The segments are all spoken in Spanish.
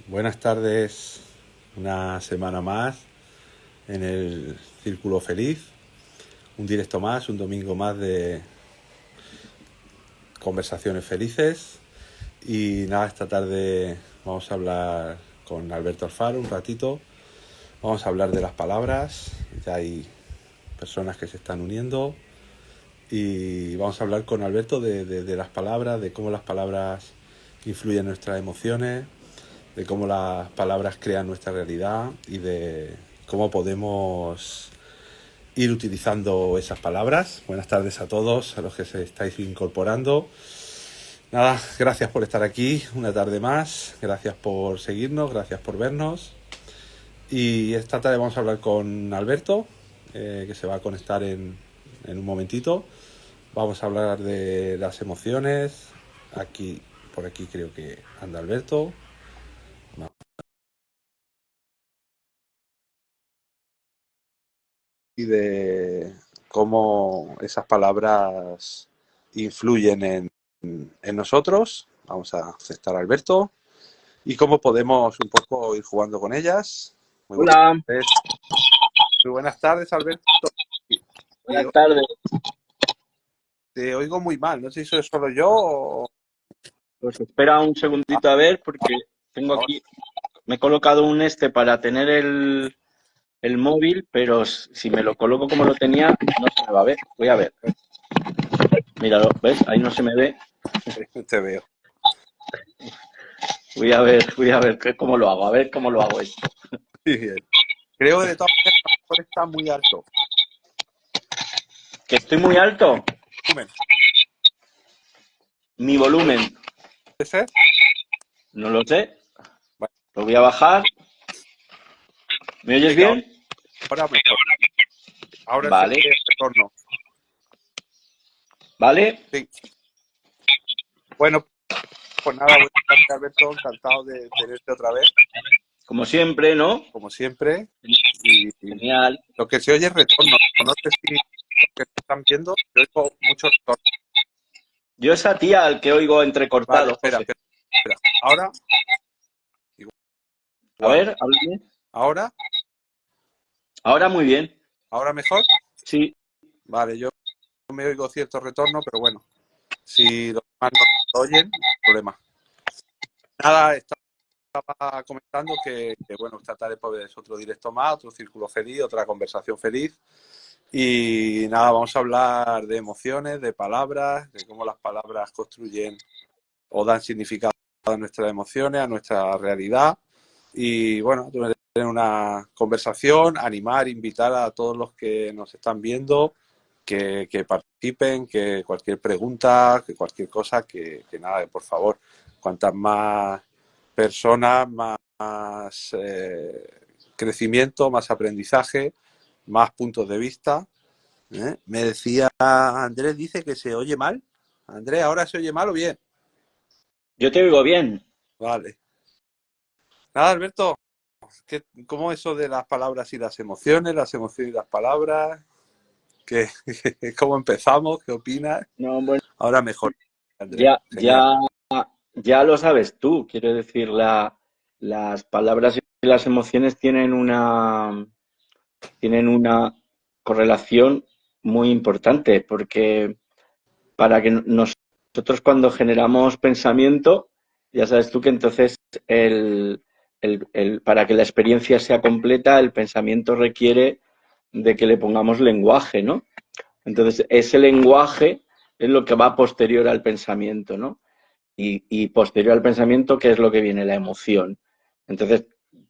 Buenas tardes, una semana más en el Círculo Feliz, un directo más, un domingo más de conversaciones felices. Y nada, esta tarde vamos a hablar con Alberto Alfaro un ratito, vamos a hablar de las palabras, ya hay personas que se están uniendo y vamos a hablar con Alberto de las palabras, de cómo las palabras influyen en nuestras emociones, de cómo las palabras crean nuestra realidad y de cómo podemos ir utilizando esas palabras. Buenas tardes a todos, a los que se estáis incorporando. Nada, gracias por estar aquí una tarde más, gracias por seguirnos, gracias por vernos. Y esta tarde vamos a hablar con Alberto, que se va a conectar en un momentito. Vamos a hablar de las emociones. Por aquí creo que anda Alberto. Y de cómo esas palabras influyen en nosotros. Vamos a aceptar a Alberto. Y cómo podemos un poco ir jugando con ellas. Muy buenas Hola, tardes, muy buenas tardes Alberto. buenas tardes. Te oigo muy mal, no sé si soy solo yo o... Pues espera un segundito a ver, porque tengo Ahora, aquí, me he colocado un para tener el móvil, pero si me lo coloco como lo tenía, no se me va a ver. Voy a ver. Míralo, ¿ves? Ahí no se me ve. te veo. Voy a ver cómo lo hago, a ver cómo lo hago esto. Muy bien. Creo que de todas maneras a lo mejor está muy alto. ¿Que estoy muy alto? ¿Puede Mi volumen, ser? no lo sé. Bueno, Lo voy a bajar. ¿Me oyes venga, bien? ahora mejor. Ahora se Vale, oye el retorno. vale. Sí. Bueno, pues nada, buenas tardes Alberto, encantado de tenerte otra vez, Como siempre, ¿no? como siempre. Y Genial. lo que se oye es retorno. No sé si los que están viendo, yo oigo mucho retorno. Yo es a ti al que oigo Vale, entrecortado, espera, José. espera, espera. Ahora, A igual. ver, háblame. Ahora, Ahora muy bien. ahora mejor. Sí, Vale, yo me oigo cierto retorno, pero bueno, si los demás no lo oyen, no hay problema. Nada, estaba comentando que, bueno, esta tarde pues, es otro directo más, otro círculo feliz, otra conversación feliz. Y nada, vamos a hablar de emociones, de palabras, de cómo las palabras construyen o dan significado a nuestras emociones, a nuestra realidad. Y bueno, tener una conversación, animar, invitar a todos los que nos están viendo que participen, que cualquier pregunta, que cualquier cosa, que nada, por favor, cuantas más personas, más crecimiento, más aprendizaje, más puntos de vista. Me decía Andrés, dice que se oye mal. Andrés, ¿ahora se oye mal o bien? yo te oigo bien. Vale. Nada, Alberto, ¿cómo eso de las palabras y las emociones y las palabras? ¿Qué, ¿Cómo empezamos? ¿Qué opinas? No, bueno, Ahora mejor, Andrés. ya, Genial. ya, ya lo sabes tú. Quiero decir, las palabras y las emociones tienen una correlación muy importante, porque para que nosotros cuando generamos pensamiento, ya sabes tú que entonces para que la experiencia sea completa, el pensamiento requiere de que le pongamos lenguaje, ¿no? Entonces, ese lenguaje es lo que va posterior al pensamiento, ¿no? Y posterior al pensamiento, ¿qué es lo que viene? La emoción. Entonces,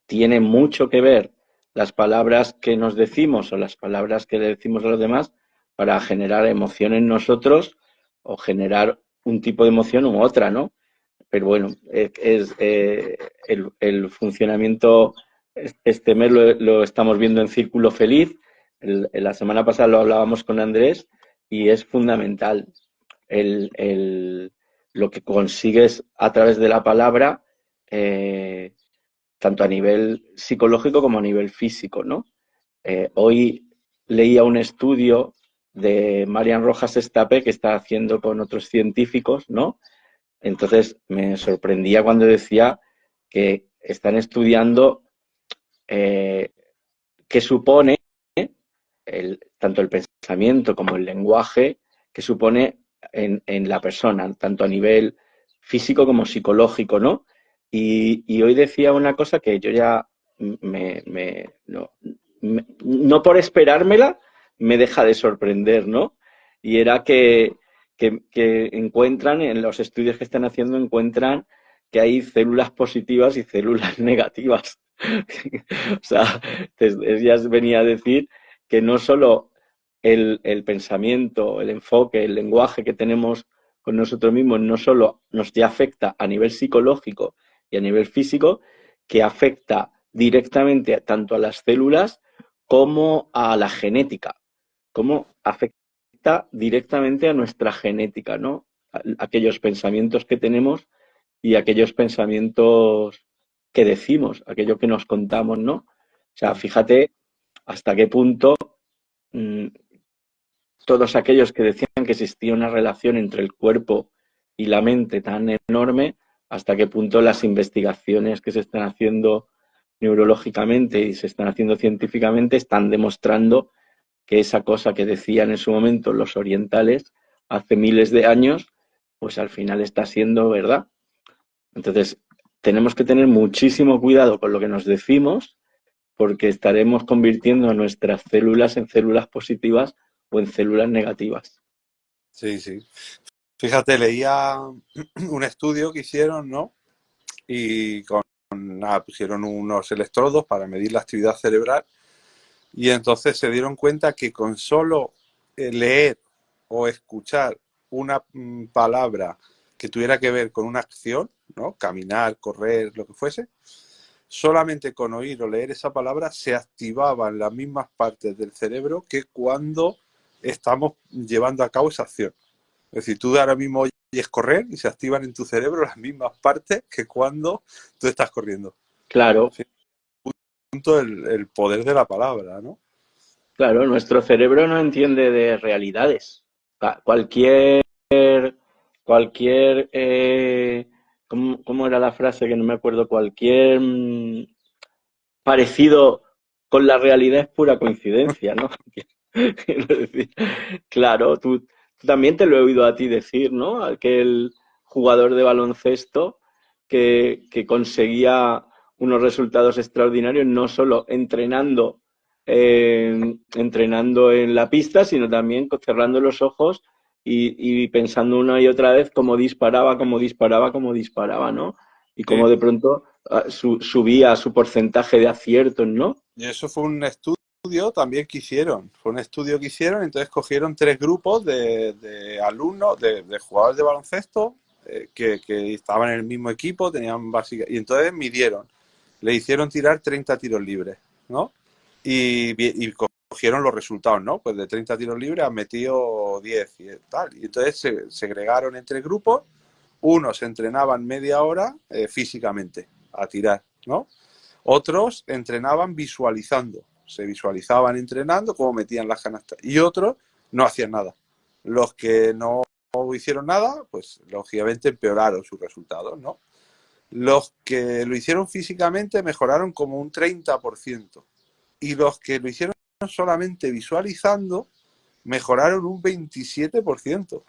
tiene mucho que ver las palabras que nos decimos o las palabras que le decimos a los demás para generar emoción en nosotros o generar un tipo de emoción u otra, ¿no? Pero bueno, el funcionamiento este mes lo estamos viendo en Círculo Feliz. La semana pasada lo hablábamos con Andrés y es fundamental el, el, lo que consigues a través de la palabra, tanto a nivel psicológico como a nivel físico, ¿no? Hoy leía un estudio de Marian Rojas Estapé que está haciendo con otros científicos, ¿no? Entonces me sorprendía cuando decía que están estudiando qué supone tanto el pensamiento como el lenguaje que supone en la persona, tanto a nivel físico como psicológico, ¿no? Y hoy decía una cosa que yo ya no por esperármela me deja de sorprender, ¿no? Y era que encuentran, en los estudios que están haciendo, encuentran que hay células positivas y células negativas. O sea, ya venía a decir que no solo el pensamiento, el enfoque, el lenguaje que tenemos con nosotros mismos, no solo nos ya afecta a nivel psicológico y a nivel físico, que afecta directamente tanto a las células como a la genética, como afecta directamente a nuestra genética, ¿no? Aquellos pensamientos que tenemos y aquellos pensamientos que decimos, aquello que nos contamos, ¿no? O sea, fíjate hasta qué punto mmm, todos aquellos que decían que existía una relación entre el cuerpo y la mente tan enorme, hasta qué punto las investigaciones que se están haciendo neurológicamente y se están haciendo científicamente están demostrando que esa cosa que decían en su momento los orientales hace miles de años, pues al final está siendo verdad. Entonces, tenemos que tener muchísimo cuidado con lo que nos decimos, porque estaremos convirtiendo nuestras células en células positivas o en células negativas. Sí, sí. Fíjate, leía un estudio que hicieron, ¿no? Y pusieron unos electrodos para medir la actividad cerebral y entonces se dieron cuenta que con solo leer o escuchar una palabra que tuviera que ver con una acción, ¿no? Caminar, correr, lo que fuese, solamente con oír o leer esa palabra se activaban las mismas partes del cerebro que cuando estamos llevando a cabo esa acción. Es decir, tú ahora mismo oyes correr y se activan en tu cerebro las mismas partes que cuando tú estás corriendo. Claro, Sí, punto el poder de la palabra, ¿no? claro, nuestro cerebro no entiende de realidades. Cualquier, ¿cómo era la frase que no me acuerdo? Cualquier parecido con la realidad es pura coincidencia, ¿no? Quiero decir, claro, tú también te lo he oído a ti decir, ¿no? Aquel jugador de baloncesto que conseguía unos resultados extraordinarios, no solo entrenando en la pista, sino también cerrando los ojos y pensando una y otra vez cómo disparaba, ¿no? Y Sí. cómo de pronto subía su porcentaje de aciertos, ¿no? Y eso fue un estudio también que hicieron. Fue un estudio que hicieron, entonces cogieron tres grupos de alumnos, de jugadores de baloncesto, que estaban en el mismo equipo, tenían básica, y entonces midieron. Le hicieron tirar 30 tiros libres, ¿no? Y cogieron los resultados, ¿no? Pues de 30 tiros libres han metido 10 y tal. Y entonces se segregaron entre grupos. Unos entrenaban media hora físicamente a tirar, ¿no? Otros entrenaban visualizando. Se visualizaban entrenando cómo metían las canastas. Y otros no hacían nada. Los que no hicieron nada, pues lógicamente empeoraron sus resultados, ¿no? Los que lo hicieron físicamente mejoraron como un 30%. Y los que lo hicieron solamente visualizando mejoraron un 27%. O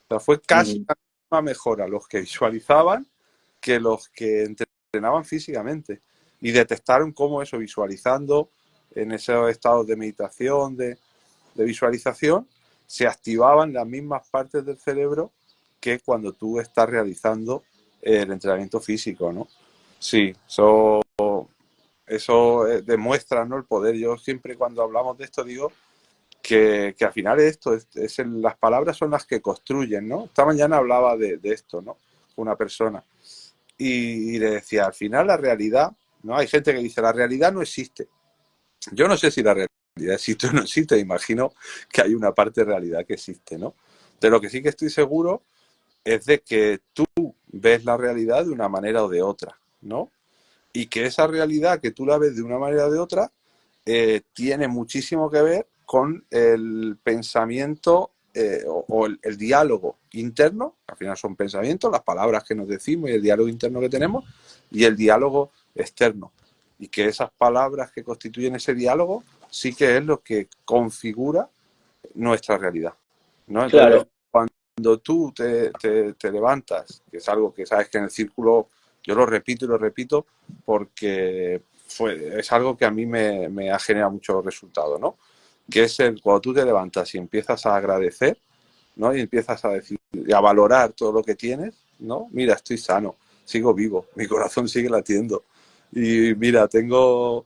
sea, fue casi la misma mejora los que visualizaban que los que entrenaban físicamente. Y detectaron cómo eso, visualizando en esos estados de meditación, de visualización, se activaban las mismas partes del cerebro que cuando tú estás realizando el entrenamiento físico, ¿no? Sí, eso demuestra, ¿no?, el poder. Yo siempre cuando hablamos de esto digo que al final esto las palabras son las que construyen, ¿no? Esta mañana hablaba de esto, ¿no? Una persona y le decía, al final la realidad, ¿no? Hay gente que dice, la realidad no existe. Yo no sé si la realidad existe o no existe, imagino que hay una parte de realidad que existe, ¿no? De lo que sí que estoy seguro es de que tú ves la realidad de una manera o de otra, ¿no? Y que esa realidad que tú la ves de una manera o de otra tiene muchísimo que ver con el pensamiento o el diálogo interno, al final son pensamientos, las palabras que nos decimos y el diálogo interno que tenemos, y el diálogo externo. Y que esas palabras que constituyen ese diálogo sí que es lo que configura nuestra realidad, ¿no? Entonces, Claro, cuando tú te levantas, que es algo que sabes que en el círculo yo lo repito y lo repito porque es algo que a mí me ha generado mucho resultado, ¿no? Que es cuando tú te levantas y empiezas a agradecer, ¿no? Y empiezas a decir, a valorar todo lo que tienes, ¿no? Mira, estoy sano, sigo vivo, mi corazón sigue latiendo. Y mira, tengo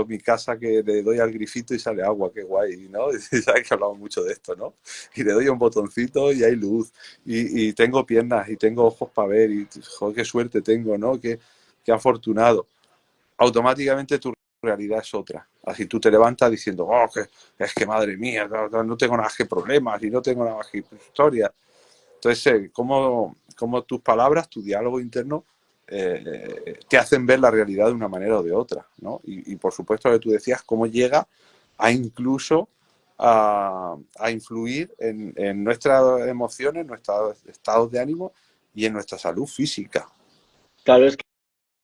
mi casa que le doy al grifito y sale agua, qué guay, ¿no? Y sabes que hablamos mucho de esto, ¿no? Y le doy un botoncito y hay luz. Y tengo piernas y tengo ojos para ver y, joder, qué suerte tengo, ¿no? Qué afortunado. Automáticamente tu realidad es otra. Así tú te levantas diciendo, oh, es que madre mía, no tengo nada que problemas y no tengo nada que historia. Entonces, cómo tus palabras, tu diálogo interno, te hacen ver la realidad de una manera o de otra, ¿no? Y por supuesto, lo que tú decías, cómo llega a incluso a influir en nuestras emociones, nuestros estados de ánimo y en nuestra salud física. claro, es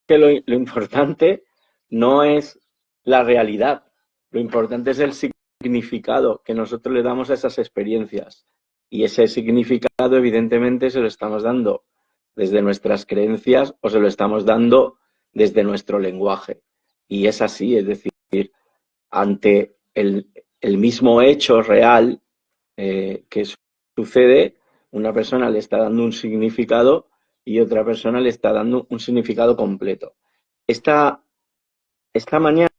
que lo importante no es la realidad, lo importante es el significado que nosotros le damos a esas experiencias. Y ese significado, evidentemente, se lo estamos dando desde nuestras creencias o se lo estamos dando desde nuestro lenguaje. Y es así, es decir, ante el mismo hecho real que sucede, una persona le está dando un significado y otra persona le está dando un significado completo. Esta, esta mañana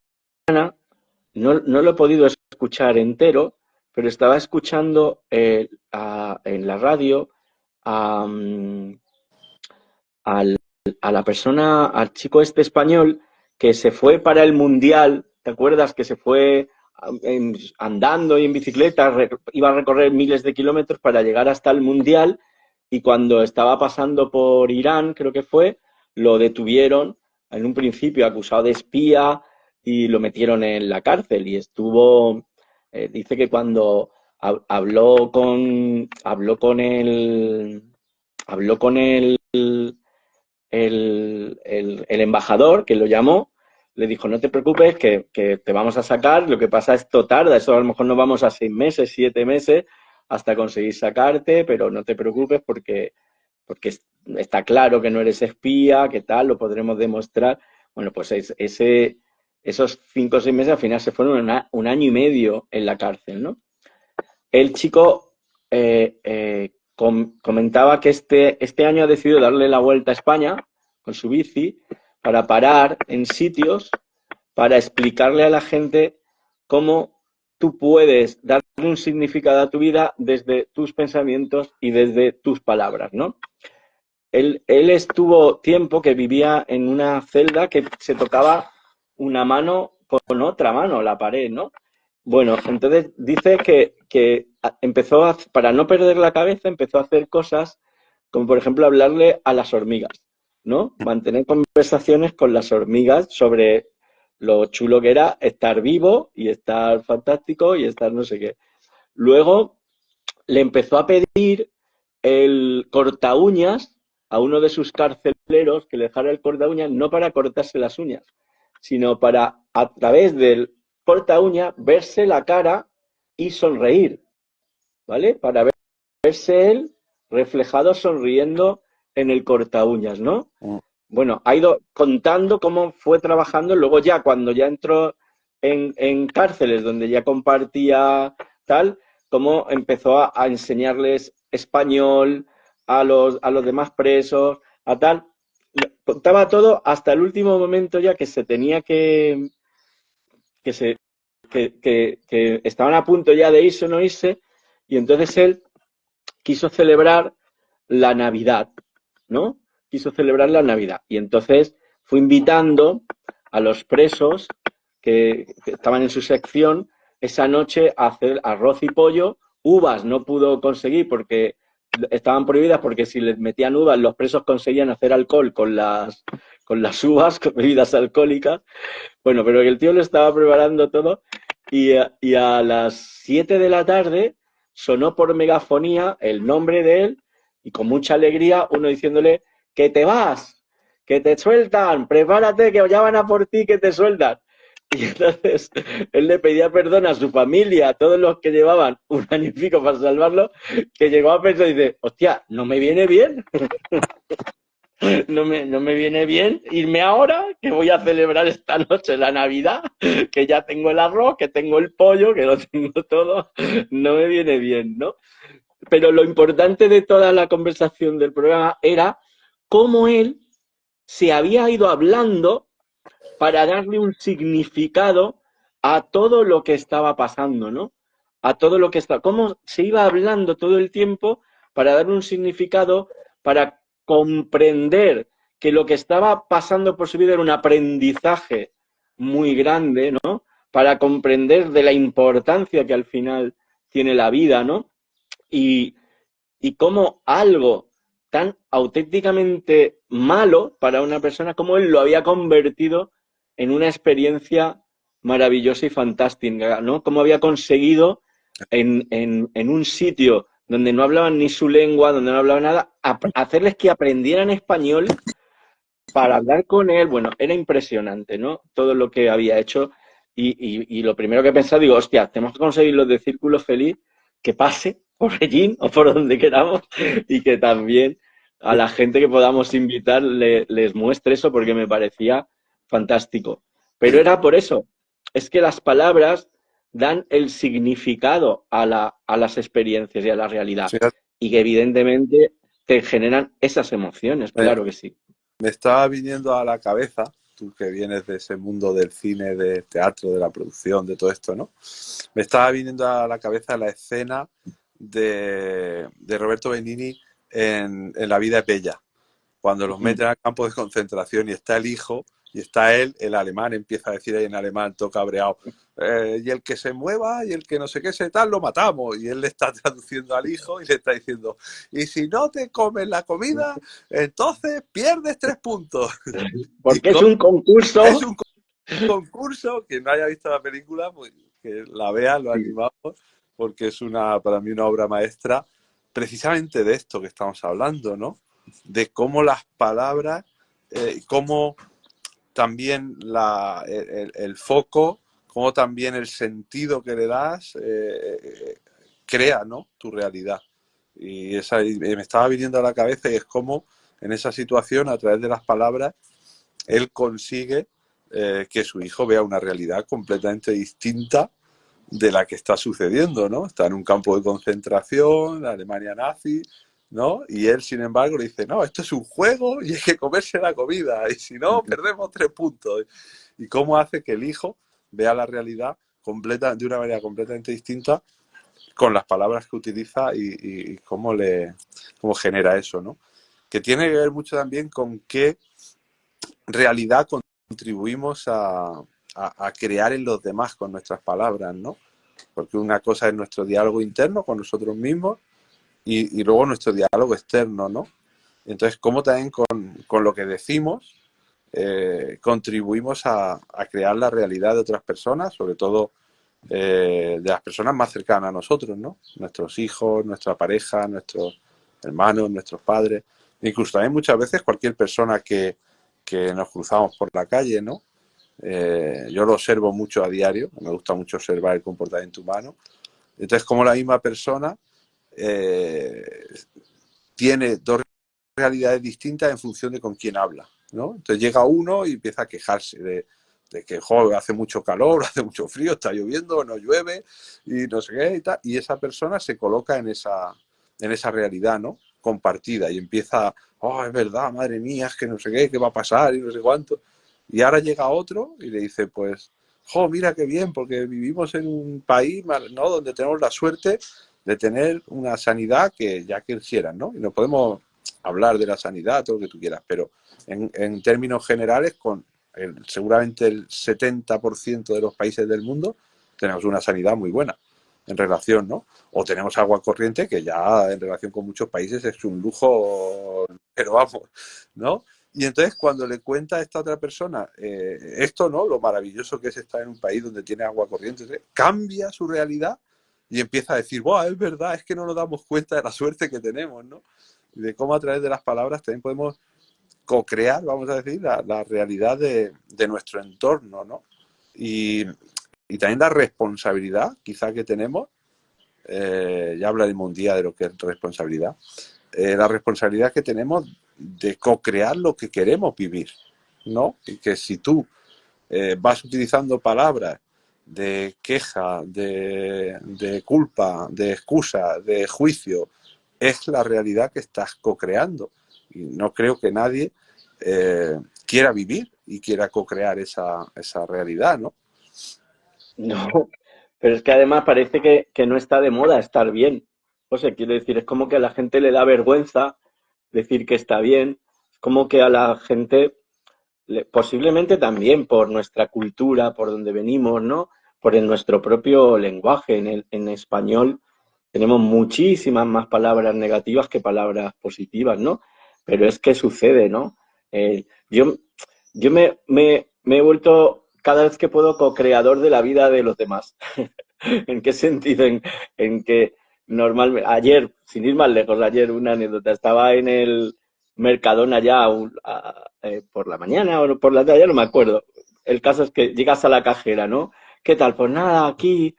no lo he podido escuchar entero, pero estaba escuchando en la radio a, al, a la persona, al chico este español que se fue para el Mundial, ¿te acuerdas? Que se fue andando y en bicicleta, iba a recorrer miles de kilómetros para llegar hasta el Mundial y cuando estaba pasando por Irán, creo que fue, lo detuvieron en un principio acusado de espía y lo metieron en la cárcel y estuvo, dice que cuando habló con el embajador que lo llamó, le dijo, no te preocupes, que te vamos a sacar, lo que pasa es esto tarda, eso a lo mejor nos vamos a 6 meses, 7 meses, hasta conseguir sacarte, pero no te preocupes porque está claro que no eres espía, que tal, lo podremos demostrar. Bueno, pues esos 5 o 6 meses al final se fueron un año y medio en la cárcel, ¿no? El chico comentaba que este año ha decidido darle la vuelta a España con su bici para parar en sitios para explicarle a la gente cómo tú puedes darle un significado a tu vida desde tus pensamientos y desde tus palabras, ¿no? Él estuvo tiempo que vivía en una celda que se tocaba una mano con otra mano, la pared, ¿no? Bueno, entonces dice que empezó para no perder la cabeza, empezó a hacer cosas como por ejemplo hablarle a las hormigas, ¿no? Mantener conversaciones con las hormigas sobre lo chulo que era estar vivo y estar fantástico y estar no sé qué. Luego le empezó a pedir el corta uñas a uno de sus carceleros que le dejara el corta uñas no para cortarse las uñas, sino para a través del corta uña verse la cara y sonreír, ¿vale? Para verse él reflejado sonriendo en el corta uñas, ¿no? Bueno, ha ido contando cómo fue trabajando, luego ya cuando ya entró en cárceles donde ya compartía tal, cómo empezó a enseñarles español a los demás presos, a tal. Contaba todo hasta el último momento ya que se tenía que, se, que estaban a punto ya de irse o no irse, y entonces él quiso celebrar la Navidad, ¿no? Quiso celebrar la Navidad. Y entonces fue invitando a los presos que estaban en su sección esa noche a hacer arroz y pollo. Uvas no pudo conseguir porque estaban prohibidas, porque si les metían uvas los presos conseguían hacer alcohol con las uvas, con bebidas alcohólicas. Bueno, pero el tío lo estaba preparando todo y a las 7 de la tarde sonó por megafonía el nombre de él y con mucha alegría uno diciéndole que te vas, que te sueltan, prepárate que ya van a por ti, que te sueltan. Y entonces él le pedía perdón a su familia, a todos los que llevaban un año y pico para salvarlo, que llegó a pensar y dice, hostia, no me viene bien, no me viene bien irme ahora, que voy a celebrar esta noche la Navidad, que ya tengo el arroz, que tengo el pollo, que lo tengo todo, no me viene bien, ¿no? Pero lo importante de toda la conversación del programa era cómo él se había ido hablando para darle un significado a todo lo que estaba pasando, ¿no? A todo lo que estaba, cómo se iba hablando todo el tiempo para dar un significado, para comprender que lo que estaba pasando por su vida era un aprendizaje muy grande, ¿no? Para comprender de la importancia que al final tiene la vida, ¿no? Y, y cómo algo tan auténticamente malo para una persona, como él lo había convertido en una experiencia maravillosa y fantástica, ¿no? Cómo había conseguido en un sitio donde no hablaban ni su lengua, donde no hablaban nada, hacerles que aprendieran español para hablar con él. Bueno, era impresionante, ¿no? Todo lo que había hecho. Y lo primero que he pensado, digo, hostia, tenemos que conseguir los de Círculo Feliz que pase por Beijing o por donde queramos y que también a la gente que podamos invitar les muestre eso porque me parecía fantástico. Pero Sí, era por eso, es que las palabras dan el significado a las experiencias y a la realidad sí, y que evidentemente te generan esas emociones, me, claro que sí. me estaba viniendo a la cabeza, tú que vienes de ese mundo del cine, del teatro, de la producción, de todo esto, ¿no? Me estaba viniendo a la cabeza la escena de Roberto Benigni en La vida es bella, cuando los meten al campo de concentración y está el hijo y está él, el alemán, empieza a decir ahí en alemán, todo cabreado, y el que se mueva y el que no sé qué se tal, lo matamos. Y él le está traduciendo al hijo y le está diciendo, y si no te comes la comida, entonces pierdes 3 puntos. Y Porque es un es concurso. un concurso, que no haya visto la película, pues que la vea, lo Sí. animamos, porque es para mí una obra maestra, precisamente de esto que estamos hablando, ¿no? De cómo las palabras, cómo también el foco, cómo también el sentido que le das, crea, ¿no? Tu realidad. Y me estaba viniendo a la cabeza y es como en esa situación, a través de las palabras, él consigue que su hijo vea una realidad completamente distinta de la que está sucediendo, ¿no? Está en un campo de concentración, la Alemania nazi, ¿no? Y él, sin embargo, le dice, no, esto es un juego y hay que comerse la comida, y si no, perdemos 3 puntos. Y cómo hace que el hijo vea la realidad de una manera completamente distinta con las palabras que utiliza y cómo genera eso, ¿no? Que tiene que ver mucho también con qué realidad contribuimos a crear en los demás con nuestras palabras, ¿no? Porque una cosa es nuestro diálogo interno con nosotros mismos y luego nuestro diálogo externo, ¿no? Entonces, cómo también con lo que decimos contribuimos a crear la realidad de otras personas, sobre todo de las personas más cercanas a nosotros, ¿no? Nuestros hijos, nuestra pareja, nuestros hermanos, nuestros padres, incluso también muchas veces cualquier persona que nos cruzamos por la calle, ¿no? Yo lo observo mucho a diario, me gusta mucho observar el comportamiento humano. Entonces, como la misma persona eh, tiene dos realidades distintas en función de con quién habla, ¿no? Entonces llega uno y empieza a quejarse de que joder, hace mucho calor, hace mucho frío, está lloviendo, no llueve y no sé qué y tal, y esa persona se coloca en esa realidad, ¿no? Compartida y empieza, oh, es verdad, madre mía, es que no sé qué va a pasar y no sé cuánto. Y ahora llega otro y le dice, pues, jo, mira qué bien, porque vivimos en un país, ¿no? Donde tenemos la suerte de tener una sanidad que ya quisieran, ¿no? Y no podemos hablar de la sanidad, todo lo que tú quieras, pero en términos generales, seguramente el 70% de los países del mundo tenemos una sanidad muy buena en relación, ¿no? O tenemos agua corriente, que ya en relación con muchos países es un lujo, pero vamos, ¿no? Y entonces cuando le cuenta a esta otra persona esto, ¿no? Lo maravilloso que es estar en un país donde tiene agua corriente, cambia su realidad y empieza a decir, wow, es verdad, es que no nos damos cuenta de la suerte que tenemos, ¿no? Y de cómo a través de las palabras también podemos co-crear, vamos a decir, la realidad de nuestro entorno, ¿no? Y también la responsabilidad, quizá, que tenemos, ya hablaremos un día de lo que es responsabilidad, la responsabilidad que tenemos de co-crear lo que queremos vivir, ¿no? Y que si tú vas utilizando palabras de queja, de culpa, de excusa, de juicio, es la realidad que estás co-creando. Y no creo que nadie quiera vivir y quiera co-crear esa realidad, ¿no? No, pero es que además parece que no está de moda estar bien. O sea, quiero decir, es como que a la gente le da vergüenza decir que está bien. Es como que a la gente, posiblemente también por nuestra cultura, por donde venimos, ¿no? Por nuestro propio lenguaje. En español tenemos muchísimas más palabras negativas que palabras positivas, ¿no? Pero es que sucede, ¿no? Yo, yo me he vuelto cada vez que puedo co-creador de la vida de los demás. ¿En qué sentido? En que normalmente, ayer, sin ir más lejos, ayer una anécdota, estaba en el Mercadona ya por la mañana o por la tarde, ya no me acuerdo. El caso es que llegas a la cajera, ¿no? ¿Qué tal? Pues nada, aquí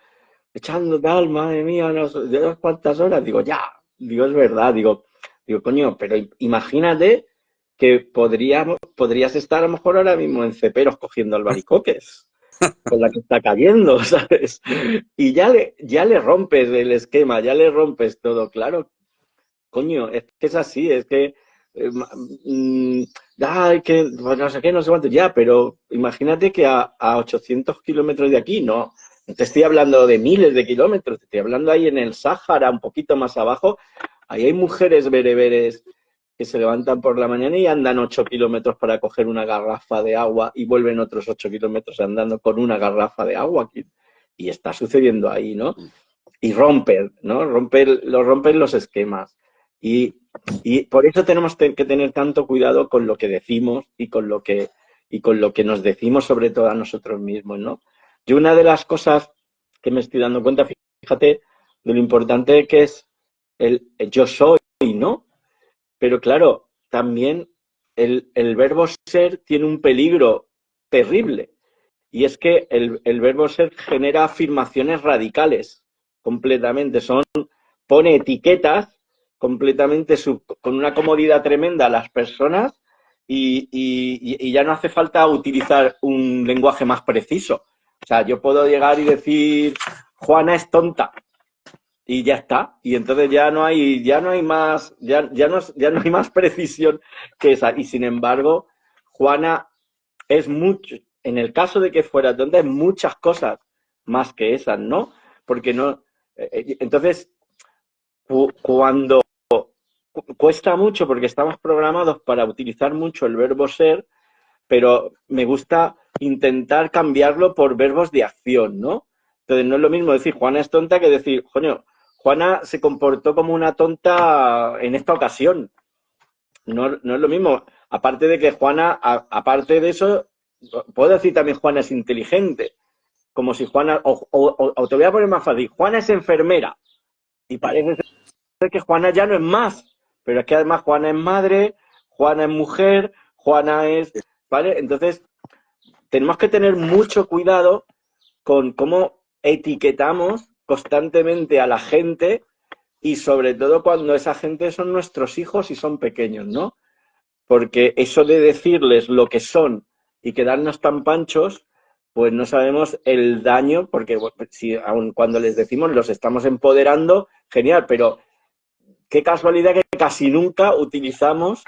echando tal, madre mía, no sé, de unas cuantas horas. Digo, ya, digo, es verdad, digo, coño, pero imagínate que podrías estar a lo mejor ahora mismo en Ceperos cogiendo albaricoques con la que está cayendo, ¿sabes? Y ya le rompes el esquema, ya le rompes todo, claro. Coño, es que es así, es que mm, ay, que pues no sé qué, no sé cuánto, ya, pero imagínate que a 800 kilómetros de aquí, no te estoy hablando de miles de kilómetros, te estoy hablando ahí en el Sáhara, un poquito más abajo, ahí hay mujeres bereberes que se levantan por la mañana y andan 8 kilómetros para coger una garrafa de agua y vuelven otros 8 kilómetros andando con una garrafa de agua. Y está sucediendo ahí, ¿no? Y rompen, ¿no? Rompen los esquemas. Y, y por eso tenemos que tener tanto cuidado con lo que decimos y con lo que nos decimos sobre todo a nosotros mismos, ¿no? Yo una de las cosas que me estoy dando cuenta, fíjate, de lo importante que es el yo soy, ¿no? Pero claro, también el verbo ser tiene un peligro terrible. Y es que el verbo ser genera afirmaciones radicales completamente. Pone etiquetas completamente con una comodidad tremenda a las personas y ya no hace falta utilizar un lenguaje más preciso. O sea, yo puedo llegar y decir, Juana es tonta y ya está. Y entonces ya no hay más, ya no hay más precisión que esa. Y sin embargo, Juana es mucho, en el caso de que fuera tonta, es muchas cosas más que esas, ¿no? Porque no, entonces, cuando cuesta mucho, porque estamos programados para utilizar mucho el verbo ser, pero me gusta intentar cambiarlo por verbos de acción, ¿no? Entonces, no es lo mismo decir Juana es tonta que decir, coño, Juana se comportó como una tonta en esta ocasión. No es lo mismo. Aparte de que Juana, aparte de eso, puedo decir también Juana es inteligente. Como si Juana, o te voy a poner más fácil, Juana es enfermera. Y parece ser que Juana ya no es más. Pero es que además Juana es madre, Juana es mujer, Juana es... ¿Vale? Entonces, tenemos que tener mucho cuidado con cómo etiquetamos constantemente a la gente y sobre todo cuando esa gente son nuestros hijos y son pequeños, ¿no? Porque eso de decirles lo que son y quedarnos tan panchos, pues no sabemos el daño, porque si aun cuando les decimos los estamos empoderando, genial, pero qué casualidad que casi nunca utilizamos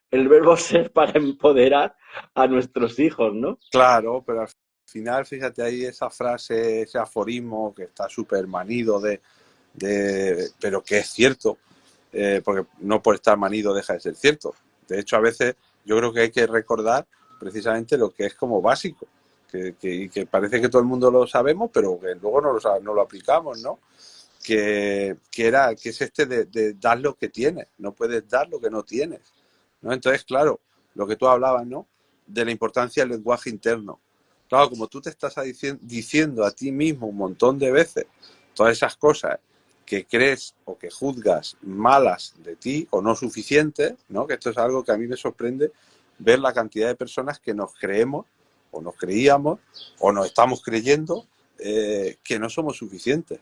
el verbo ser para empoderar a nuestros hijos, ¿no? Claro, pero al final, fíjate ahí esa frase, ese aforismo que está súper manido pero que es cierto, porque no por estar manido deja de ser cierto. De hecho, a veces yo creo que hay que recordar precisamente lo que es como básico, que parece que todo el mundo lo sabemos, pero que luego no lo aplicamos, ¿no? Que es este de dar lo que tienes, no puedes dar lo que no tienes, ¿no? Entonces, claro, lo que tú hablabas, ¿no? De la importancia del lenguaje interno. Claro, como tú te estás diciendo a ti mismo un montón de veces todas esas cosas que crees o que juzgas malas de ti o no suficientes, ¿no? Que esto es algo que a mí me sorprende ver la cantidad de personas que nos creemos, o nos creíamos, o nos estamos creyendo que no somos suficientes.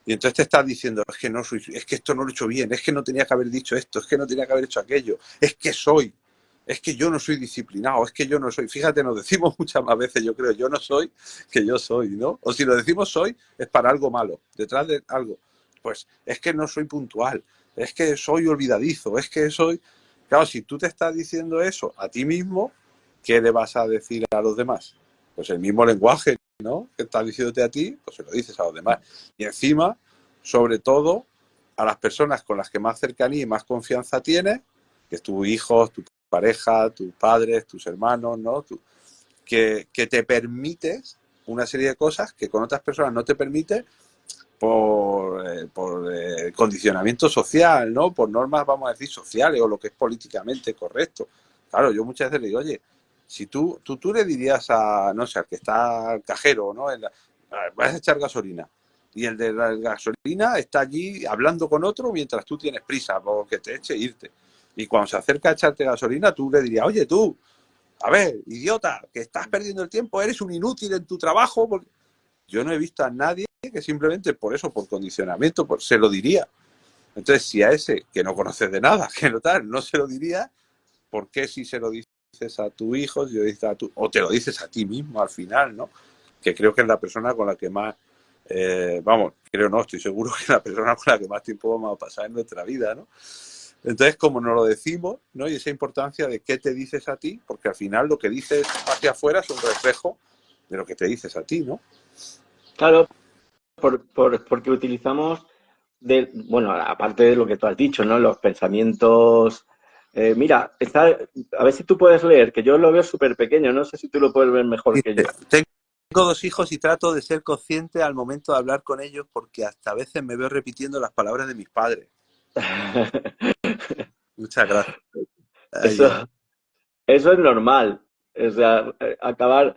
Y entonces te estás diciendo, es que esto no lo he hecho bien, es que no tenía que haber dicho esto, es que no tenía que haber hecho aquello, es que yo no soy disciplinado, es que yo no soy. Fíjate, nos decimos muchas más veces, yo creo, yo no soy, que yo soy, ¿no? O si lo decimos soy, es para algo malo, detrás de algo. Pues es que no soy puntual, es que soy olvidadizo, es que soy... Claro, si tú te estás diciendo eso a ti mismo, ¿qué le vas a decir a los demás? Pues el mismo lenguaje, ¿no? Que estás diciéndote a ti, pues se lo dices a los demás. Y encima, sobre todo, a las personas con las que más cercanía y más confianza tienes, que es tus hijos, tu pareja, tus padres, tus hermanos, ¿no? Que te permites una serie de cosas que con otras personas no te permites por condicionamiento social, ¿no? Por normas, vamos a decir, sociales o lo que es políticamente correcto. Claro, yo muchas veces le digo, oye, si tú le dirías a, no sé, al que está al cajero, ¿no? Vas a echar gasolina y el de la gasolina está allí hablando con otro mientras tú tienes prisa porque te eche e irte. Y cuando se acerca a echarte gasolina, tú le dirías, oye, tú, a ver, idiota, que estás perdiendo el tiempo, eres un inútil en tu trabajo. Porque... Yo no he visto a nadie que simplemente por eso, por condicionamiento, se lo diría. Entonces, si a ese que no conoces de nada, que no tal, no se lo diría, ¿por qué si se lo dices a tu hijo, si lo dices a o te lo dices a ti mismo al final, ¿no? Que creo que es la persona con la que más, vamos, creo no, estoy seguro que es la persona con la que más tiempo vamos a pasar en nuestra vida, ¿no? Entonces, como nos lo decimos, ¿no? Y esa importancia de qué te dices a ti, porque al final lo que dices hacia afuera es un reflejo de lo que te dices a ti, ¿no? Claro, porque utilizamos, bueno, aparte de lo que tú has dicho, ¿no? Los pensamientos. Mira, a ver si tú puedes leer, que yo lo veo súper pequeño, no sé si tú lo puedes ver mejor que yo. Tengo dos hijos y trato de ser consciente al momento de hablar con ellos porque hasta a veces me veo repitiendo las palabras de mis padres. Muchas gracias. Ay, Eso, Dios. eso es normal. O sea, acabar.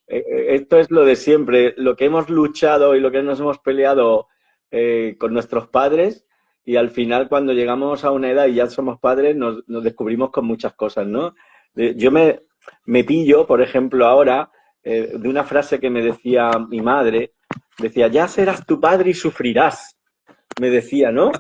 Esto es lo de siempre, lo que hemos luchado y lo que nos hemos peleado con nuestros padres, y al final, cuando llegamos a una edad y ya somos padres, nos descubrimos con muchas cosas, ¿no? Yo me pillo, por ejemplo, ahora, de una frase que me decía mi madre, decía, ya serás tu padre y sufrirás, me decía, ¿no?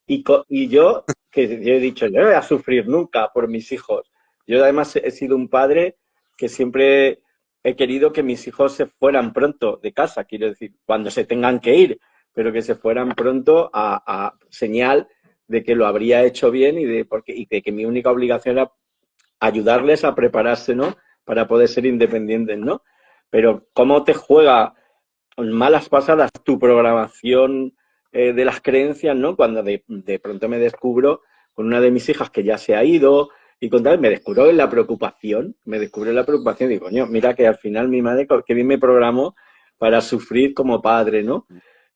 Y yo, que yo he dicho, yo no voy a sufrir nunca por mis hijos. Yo además he sido un padre que siempre he querido que mis hijos se fueran pronto de casa, quiero decir, cuando se tengan que ir, pero que se fueran pronto a señal de que lo habría hecho bien y de que mi única obligación era ayudarles a prepararse, ¿no? Para poder ser independientes, ¿no? Pero cómo te juega malas pasadas tu programación de las creencias, ¿no? Cuando de pronto me descubro con una de mis hijas que ya se ha ido y con tal, me descubro en la preocupación, y digo, coño, mira que al final mi madre que bien me programó para sufrir como padre, ¿no?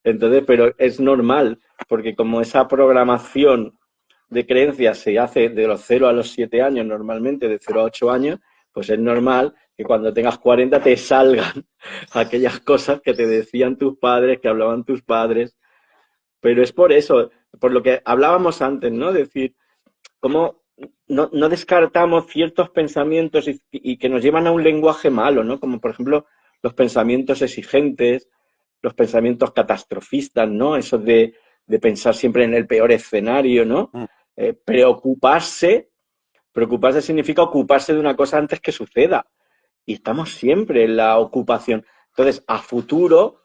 Entonces, pero es normal, porque como esa programación de creencias se hace de los 0 a los 7 años normalmente, de 0 a 8 años, pues es normal que cuando tengas 40 te salgan aquellas cosas que te decían tus padres, que hablaban tus padres. Pero es por eso, por lo que hablábamos antes, ¿no? Decir, cómo no descartamos ciertos pensamientos y que nos llevan a un lenguaje malo, ¿no? Como por ejemplo los pensamientos exigentes, los pensamientos catastrofistas, ¿no? Eso de pensar siempre en el peor escenario, ¿no? Preocuparse significa ocuparse de una cosa antes que suceda. Y estamos siempre en la ocupación. Entonces, a futuro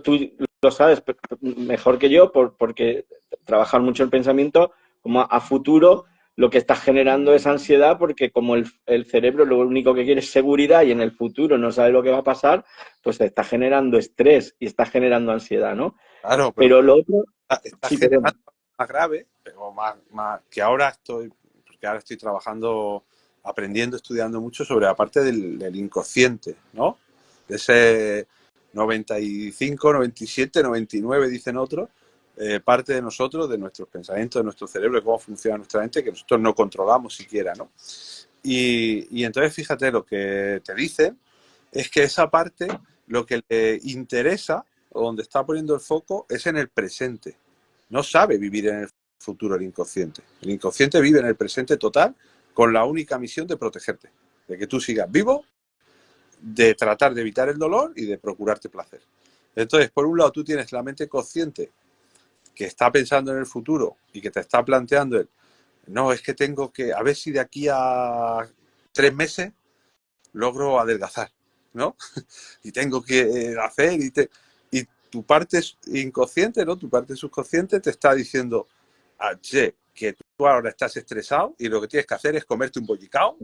tú lo sabes mejor que yo porque trabajas mucho el pensamiento, como a futuro lo que estás generando es ansiedad porque como el cerebro lo único que quiere es seguridad y en el futuro no sabe lo que va a pasar, pues te está generando estrés y está generando ansiedad, ¿no? Claro, pero Pero lo otro, está sí, perdón. generando más grave, pero más que porque ahora estoy trabajando, aprendiendo, estudiando mucho sobre la parte del inconsciente, ¿no? De ese 95, 97, 99, dicen otros, parte de nosotros, de nuestros pensamientos, de nuestro cerebro, de cómo funciona nuestra mente, que nosotros no controlamos siquiera, ¿no? Y entonces, fíjate, lo que te dicen es que esa parte, lo que le interesa, o donde está poniendo el foco, es en el presente. No sabe vivir en el futuro el inconsciente. El inconsciente vive en el presente total con la única misión de protegerte, de que tú sigas vivo, de tratar de evitar el dolor y de procurarte placer. Entonces, por un lado, tú tienes la mente consciente que está pensando en el futuro y que te está planteando el, no, es que tengo que, a ver si de aquí a 3 meses logro adelgazar, ¿no? Y tengo que hacer y tu parte inconsciente, ¿no? Tu parte subconsciente te está diciendo, che, que tú ahora estás estresado y lo que tienes que hacer es comerte un bollicao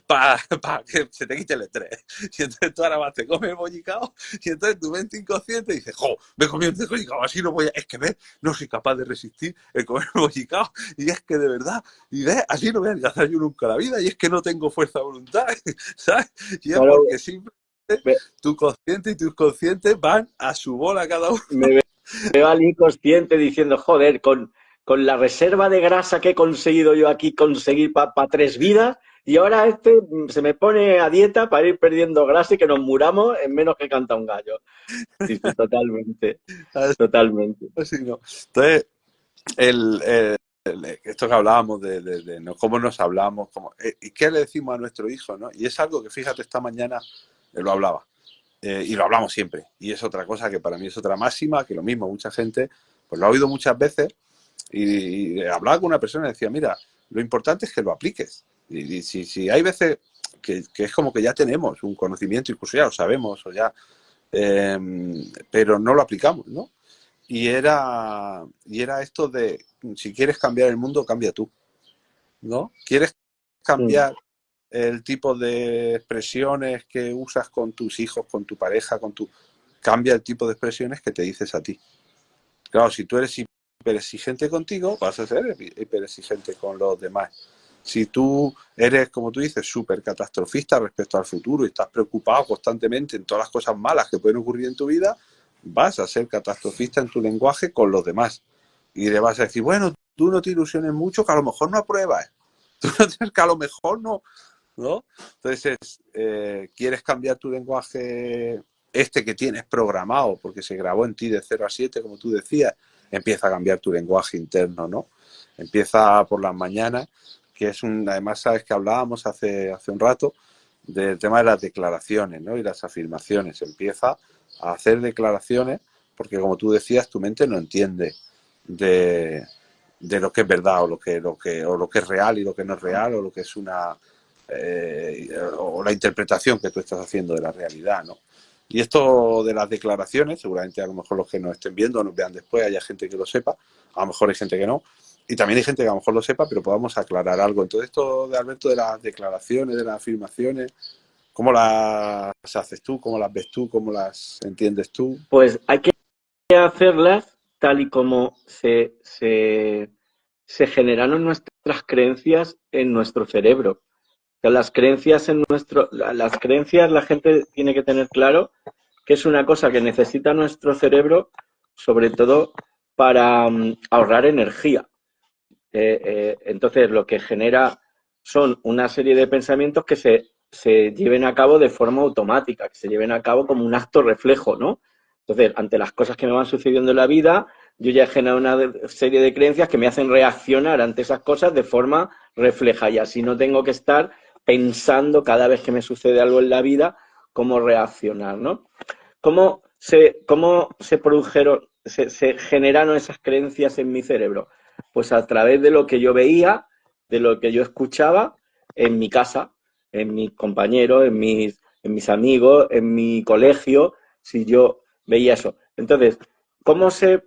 para que se te quite el estrés. Y entonces tú ahora vas, te comes el bollicao y entonces tu mente inconsciente dice, jo, me he comido un bollicao, así no voy a... Es que ves, no soy capaz de resistir el comer el bollicao y es que de verdad, y ves, así no voy a adelgazar yo nunca la vida y es que no tengo fuerza de voluntad, ¿sabes? Y es Claro, porque simplemente tu consciente y tu inconsciente van a su bola cada uno. me veo al inconsciente diciendo, joder, con la reserva de grasa que he conseguido yo aquí conseguir para 3 vidas, y ahora este se me pone a dieta para ir perdiendo grasa y que nos muramos en menos que canta un gallo. Sí, sí, totalmente, totalmente. Así no. Entonces, esto que hablábamos de no, cómo nos hablamos, y qué le decimos a nuestro hijo, ¿no? Y es algo que, fíjate, esta mañana lo hablaba. Y lo hablamos siempre. Y es otra cosa que para mí es otra máxima, que lo mismo, mucha gente pues lo ha oído muchas veces y hablaba con una persona y decía, mira, lo importante es que lo apliques. Y si hay veces que es como que ya tenemos un conocimiento, incluso ya lo sabemos, o ya, pero no lo aplicamos, ¿no? Y era esto de, si quieres cambiar el mundo, cambia tú, ¿no? ¿Quieres cambiar el tipo de expresiones que usas con tus hijos, con tu pareja, cambia el tipo de expresiones que te dices a ti? Claro, si tú eres hiperexigente contigo, vas a ser hiperexigente con los demás. Si tú eres, como tú dices, súper catastrofista respecto al futuro y estás preocupado constantemente en todas las cosas malas que pueden ocurrir en tu vida, vas a ser catastrofista en tu lenguaje con los demás. Y le vas a decir, bueno, tú no te ilusiones mucho, que a lo mejor no apruebas. Tú no tienes que a lo mejor no, ¿no? Entonces, ¿quieres cambiar tu lenguaje que tienes programado porque se grabó en ti de 0 a 7, como tú decías? Empieza a cambiar tu lenguaje interno, ¿no? Empieza por las mañanas, que además sabes que hablábamos hace un rato del tema de las declaraciones, ¿no? Y las afirmaciones. Empieza a hacer declaraciones porque, como tú decías, tu mente no entiende de lo que es verdad o lo que es real y lo que no es real, o lo que es o la interpretación que tú estás haciendo de la realidad, ¿no? Y esto de las declaraciones, seguramente a lo mejor los que nos estén viendo o nos vean después haya gente que lo sepa, a lo mejor hay gente que no, y también hay gente que a lo mejor lo sepa, pero podamos aclarar algo. Entonces, esto de Alberto, de las declaraciones, de las afirmaciones, ¿cómo las haces tú? ¿Cómo las ves tú? ¿Cómo las entiendes tú? Pues hay que hacerlas tal y como se generaron nuestras creencias en nuestro cerebro. O sea, las creencias la gente tiene que tener claro que es una cosa que necesita nuestro cerebro, sobre todo para ahorrar energía. Entonces, lo que genera son una serie de pensamientos que se lleven a cabo de forma automática, que se lleven a cabo como un acto reflejo, ¿no? Entonces, ante las cosas que me van sucediendo en la vida, yo ya he generado una serie de creencias que me hacen reaccionar ante esas cosas de forma refleja, y así no tengo que estar pensando cada vez que me sucede algo en la vida cómo reaccionar, ¿no? ¿Cómo se produjeron, se generaron esas creencias en mi cerebro? Pues a través de lo que yo veía, de lo que yo escuchaba en mi casa, en mis compañeros, en mis amigos, en mi colegio, si yo veía eso. Entonces, ¿cómo se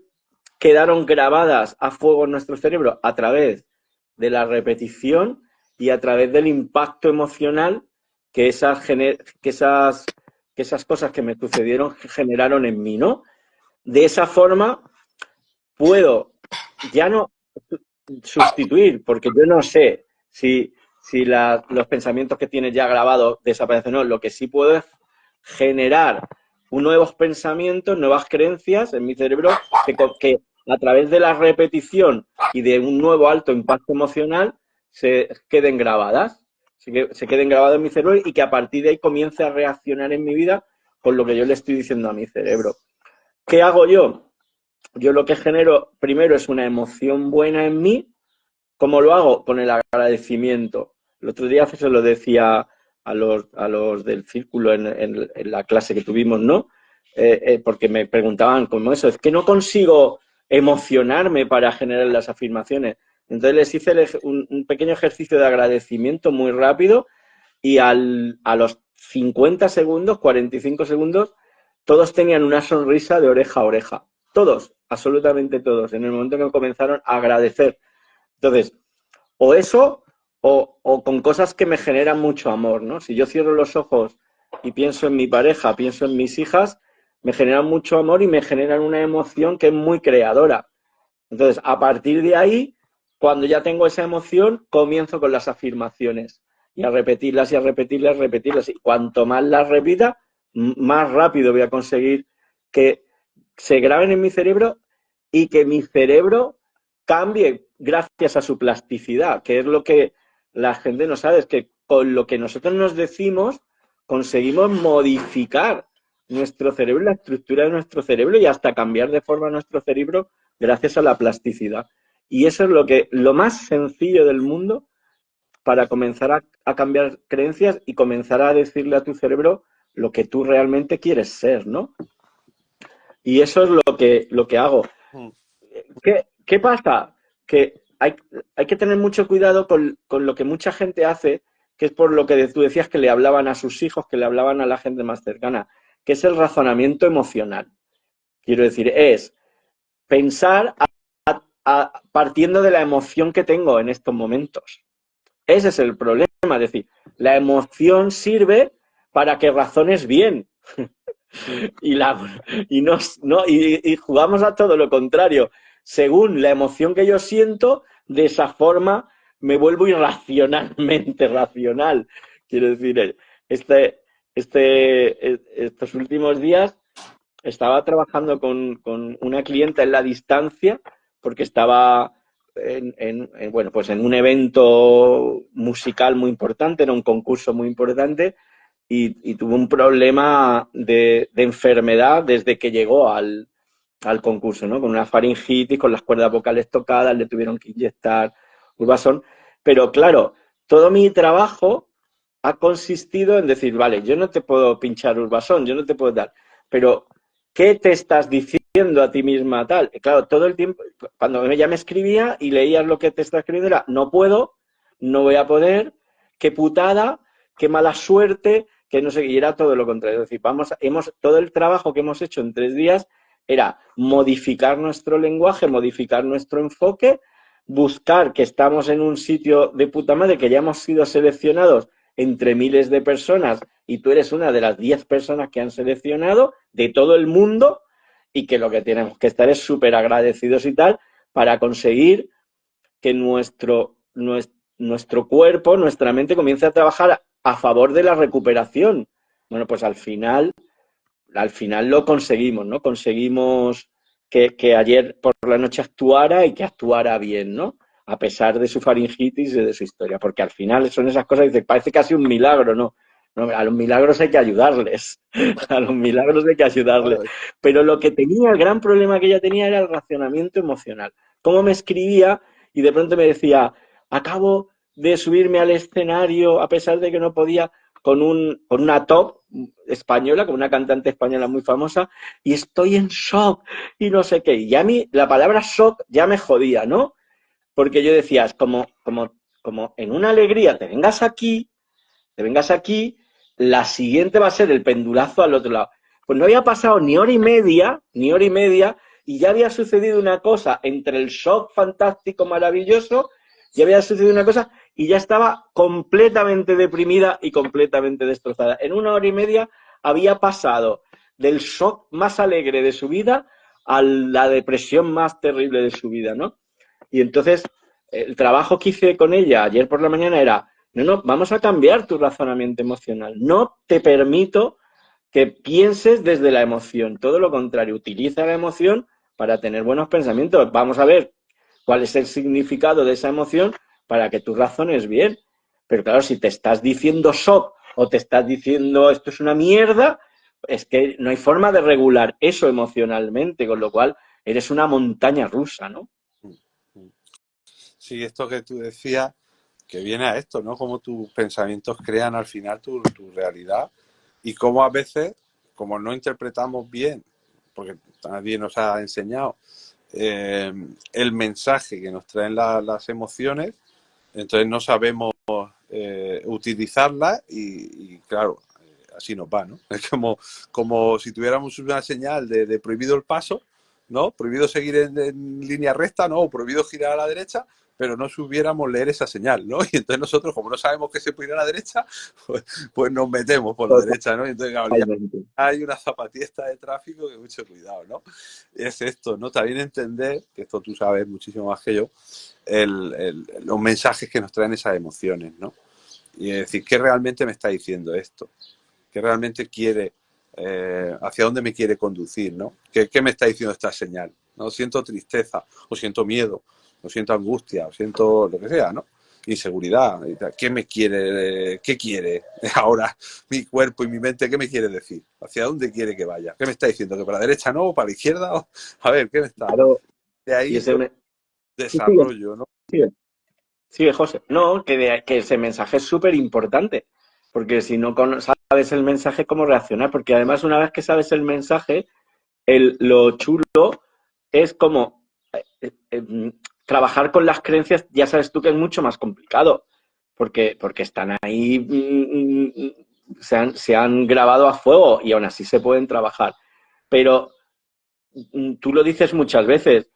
quedaron grabadas a fuego en nuestro cerebro? A través de la repetición y a través del impacto emocional que esas cosas que me sucedieron generaron en mí, ¿no? De esa forma puedo ya no sustituir, porque yo no sé si los pensamientos que tienes ya grabados desaparecen o no. Lo que sí puedo es generar nuevos pensamientos, nuevas creencias en mi cerebro que a través de la repetición y de un nuevo alto impacto emocional se queden grabadas, se queden grabadas en mi cerebro y que a partir de ahí comience a reaccionar en mi vida con lo que yo le estoy diciendo a mi cerebro. ¿Qué hago yo? Yo lo que genero primero es una emoción buena en mí. ¿Cómo lo hago? Con el agradecimiento. El otro día se lo decía a los del círculo en la clase que tuvimos, ¿no? Porque me preguntaban como eso, es que no consigo emocionarme para generar las afirmaciones. Entonces les hice un pequeño ejercicio de agradecimiento muy rápido y a los 50 segundos, 45 segundos, todos tenían una sonrisa de oreja a oreja. Todos, absolutamente todos, en el momento que comenzaron a agradecer. Entonces, o eso o con cosas que me generan mucho amor, ¿no? Si yo cierro los ojos y pienso en mi pareja, pienso en mis hijas, me generan mucho amor y me generan una emoción que es muy creadora. Entonces, a partir de ahí, cuando ya tengo esa emoción, comienzo con las afirmaciones y a repetirlas y a repetirlas, repetirlas. Y cuanto más las repita, más rápido voy a conseguir que se graben en mi cerebro y que mi cerebro cambie gracias a su plasticidad, que es lo que la gente no sabe, es que con lo que nosotros nos decimos conseguimos modificar nuestro cerebro, la estructura de nuestro cerebro y hasta cambiar de forma nuestro cerebro gracias a la plasticidad. Y eso es lo más sencillo del mundo para comenzar a cambiar creencias y comenzar a decirle a tu cerebro lo que tú realmente quieres ser, ¿no? Y eso es lo que hago. ¿Qué pasa? Que hay que tener mucho cuidado con lo que mucha gente hace, que es por lo que tú decías que le hablaban a sus hijos, que le hablaban a la gente más cercana, que es el razonamiento emocional. Quiero decir, es pensar partiendo de la emoción que tengo en estos momentos. Ese es el problema, es decir, la emoción sirve para que razones bien. y, la, y, nos, no, y jugamos a todo lo contrario. Según la emoción que yo siento, de esa forma me vuelvo irracionalmente racional. Quiero decir, estos últimos días estaba trabajando con una clienta en la distancia porque estaba bueno, pues en un evento musical muy importante, era un concurso muy importante y tuvo un problema de enfermedad desde que llegó al concurso, ¿no? Con una faringitis, con las cuerdas vocales tocadas, le tuvieron que inyectar Urbasón. Pero claro, todo mi trabajo ha consistido en decir, vale, yo no te puedo pinchar Urbasón, yo no te puedo dar, pero ¿qué te estás diciendo a ti misma tal? Y claro, todo el tiempo, cuando ella me escribía y leías lo que te está escribiendo era, no puedo, no voy a poder, qué putada, qué mala suerte, que no sé, y era todo lo contrario. Es decir, todo el trabajo que hemos hecho en 3 días era modificar nuestro lenguaje, modificar nuestro enfoque, buscar que estamos en un sitio de puta madre, que ya hemos sido seleccionados entre miles de personas y tú eres una de las 10 personas que han seleccionado de todo el mundo y que lo que tenemos que estar es súper agradecidos y tal para conseguir que nuestro cuerpo, nuestra mente comience a trabajar a favor de la recuperación. Bueno, pues al final lo conseguimos, ¿no? Conseguimos que ayer por la noche actuara y que actuara bien, ¿no? A pesar de su faringitis y de su historia, porque al final son esas cosas, dice, parece casi un milagro, ¿no? No, a los milagros hay que ayudarles, a los milagros hay que ayudarles. Pero lo que tenía, el gran problema que ella tenía era el racionamiento emocional. Cómo me escribía y de pronto me decía, acabo de subirme al escenario a pesar de que no podía, con una top española, con una cantante española muy famosa, y estoy en shock y no sé qué. Y a mí la palabra shock ya me jodía, ¿no? Porque yo decía, es como en una alegría te vengas aquí, la siguiente va a ser el pendulazo al otro lado. Pues no había pasado ni hora y media, y ya había sucedido una cosa entre el shock fantástico, maravilloso, ya había sucedido una cosa y ya estaba completamente deprimida y completamente destrozada. En una hora y media había pasado del shock más alegre de su vida a la depresión más terrible de su vida, ¿no? Y entonces el trabajo que hice con ella ayer por la mañana era, no, vamos a cambiar tu razonamiento emocional. No te permito que pienses desde la emoción. Todo lo contrario, utiliza la emoción para tener buenos pensamientos. Vamos a ver cuál es el significado de esa emoción para que tú razones bien. Pero claro, si te estás diciendo shock o te estás diciendo esto es una mierda, es que no hay forma de regular eso emocionalmente, con lo cual eres una montaña rusa, ¿no? Sí, esto que tú decías, que viene a esto, ¿no? Cómo tus pensamientos crean al final tu realidad y cómo a veces, como no interpretamos bien, porque nadie nos ha enseñado el mensaje que nos traen las emociones, entonces no sabemos utilizarlas y claro, así nos va, ¿no? Es como si tuviéramos una señal de prohibido el paso, ¿no? Prohibido seguir en línea recta, ¿no? O prohibido girar a la derecha, pero no supiéramos leer esa señal, ¿no? Y entonces nosotros, como no sabemos que se puede ir a la derecha, pues nos metemos por la derecha, ¿no? Y entonces, claro, ya Totalmente. hay una zapatista de tráfico que mucho cuidado, ¿no? Es esto, ¿no? También entender, que esto tú sabes muchísimo más que yo, los mensajes que nos traen esas emociones, ¿no? Y decir, ¿qué realmente me está diciendo esto? ¿Qué realmente quiere, hacia dónde me quiere conducir, ¿no? ¿Qué me está diciendo esta señal? ¿No? Siento tristeza, o siento miedo, o siento angustia, o siento lo que sea, ¿no? Inseguridad. ¿Qué me quiere, qué quiere ahora mi cuerpo y mi mente? ¿Qué me quiere decir? ¿Hacia dónde quiere que vaya? ¿Qué me está diciendo? ¿Que para la derecha no? ¿O para la izquierda? A ver, ¿qué me está? Claro, De y ahí ese... yo Sí, sigue, desarrollo, ¿no? sigue. Sigue, José. No, que ese mensaje es súper importante, porque si no sabes el mensaje, ¿cómo reaccionar? Porque además una vez que sabes el mensaje, lo chulo es como trabajar con las creencias, ya sabes tú que es mucho más complicado, porque están ahí, se han grabado a fuego y aún así se pueden trabajar. Pero tú lo dices muchas veces,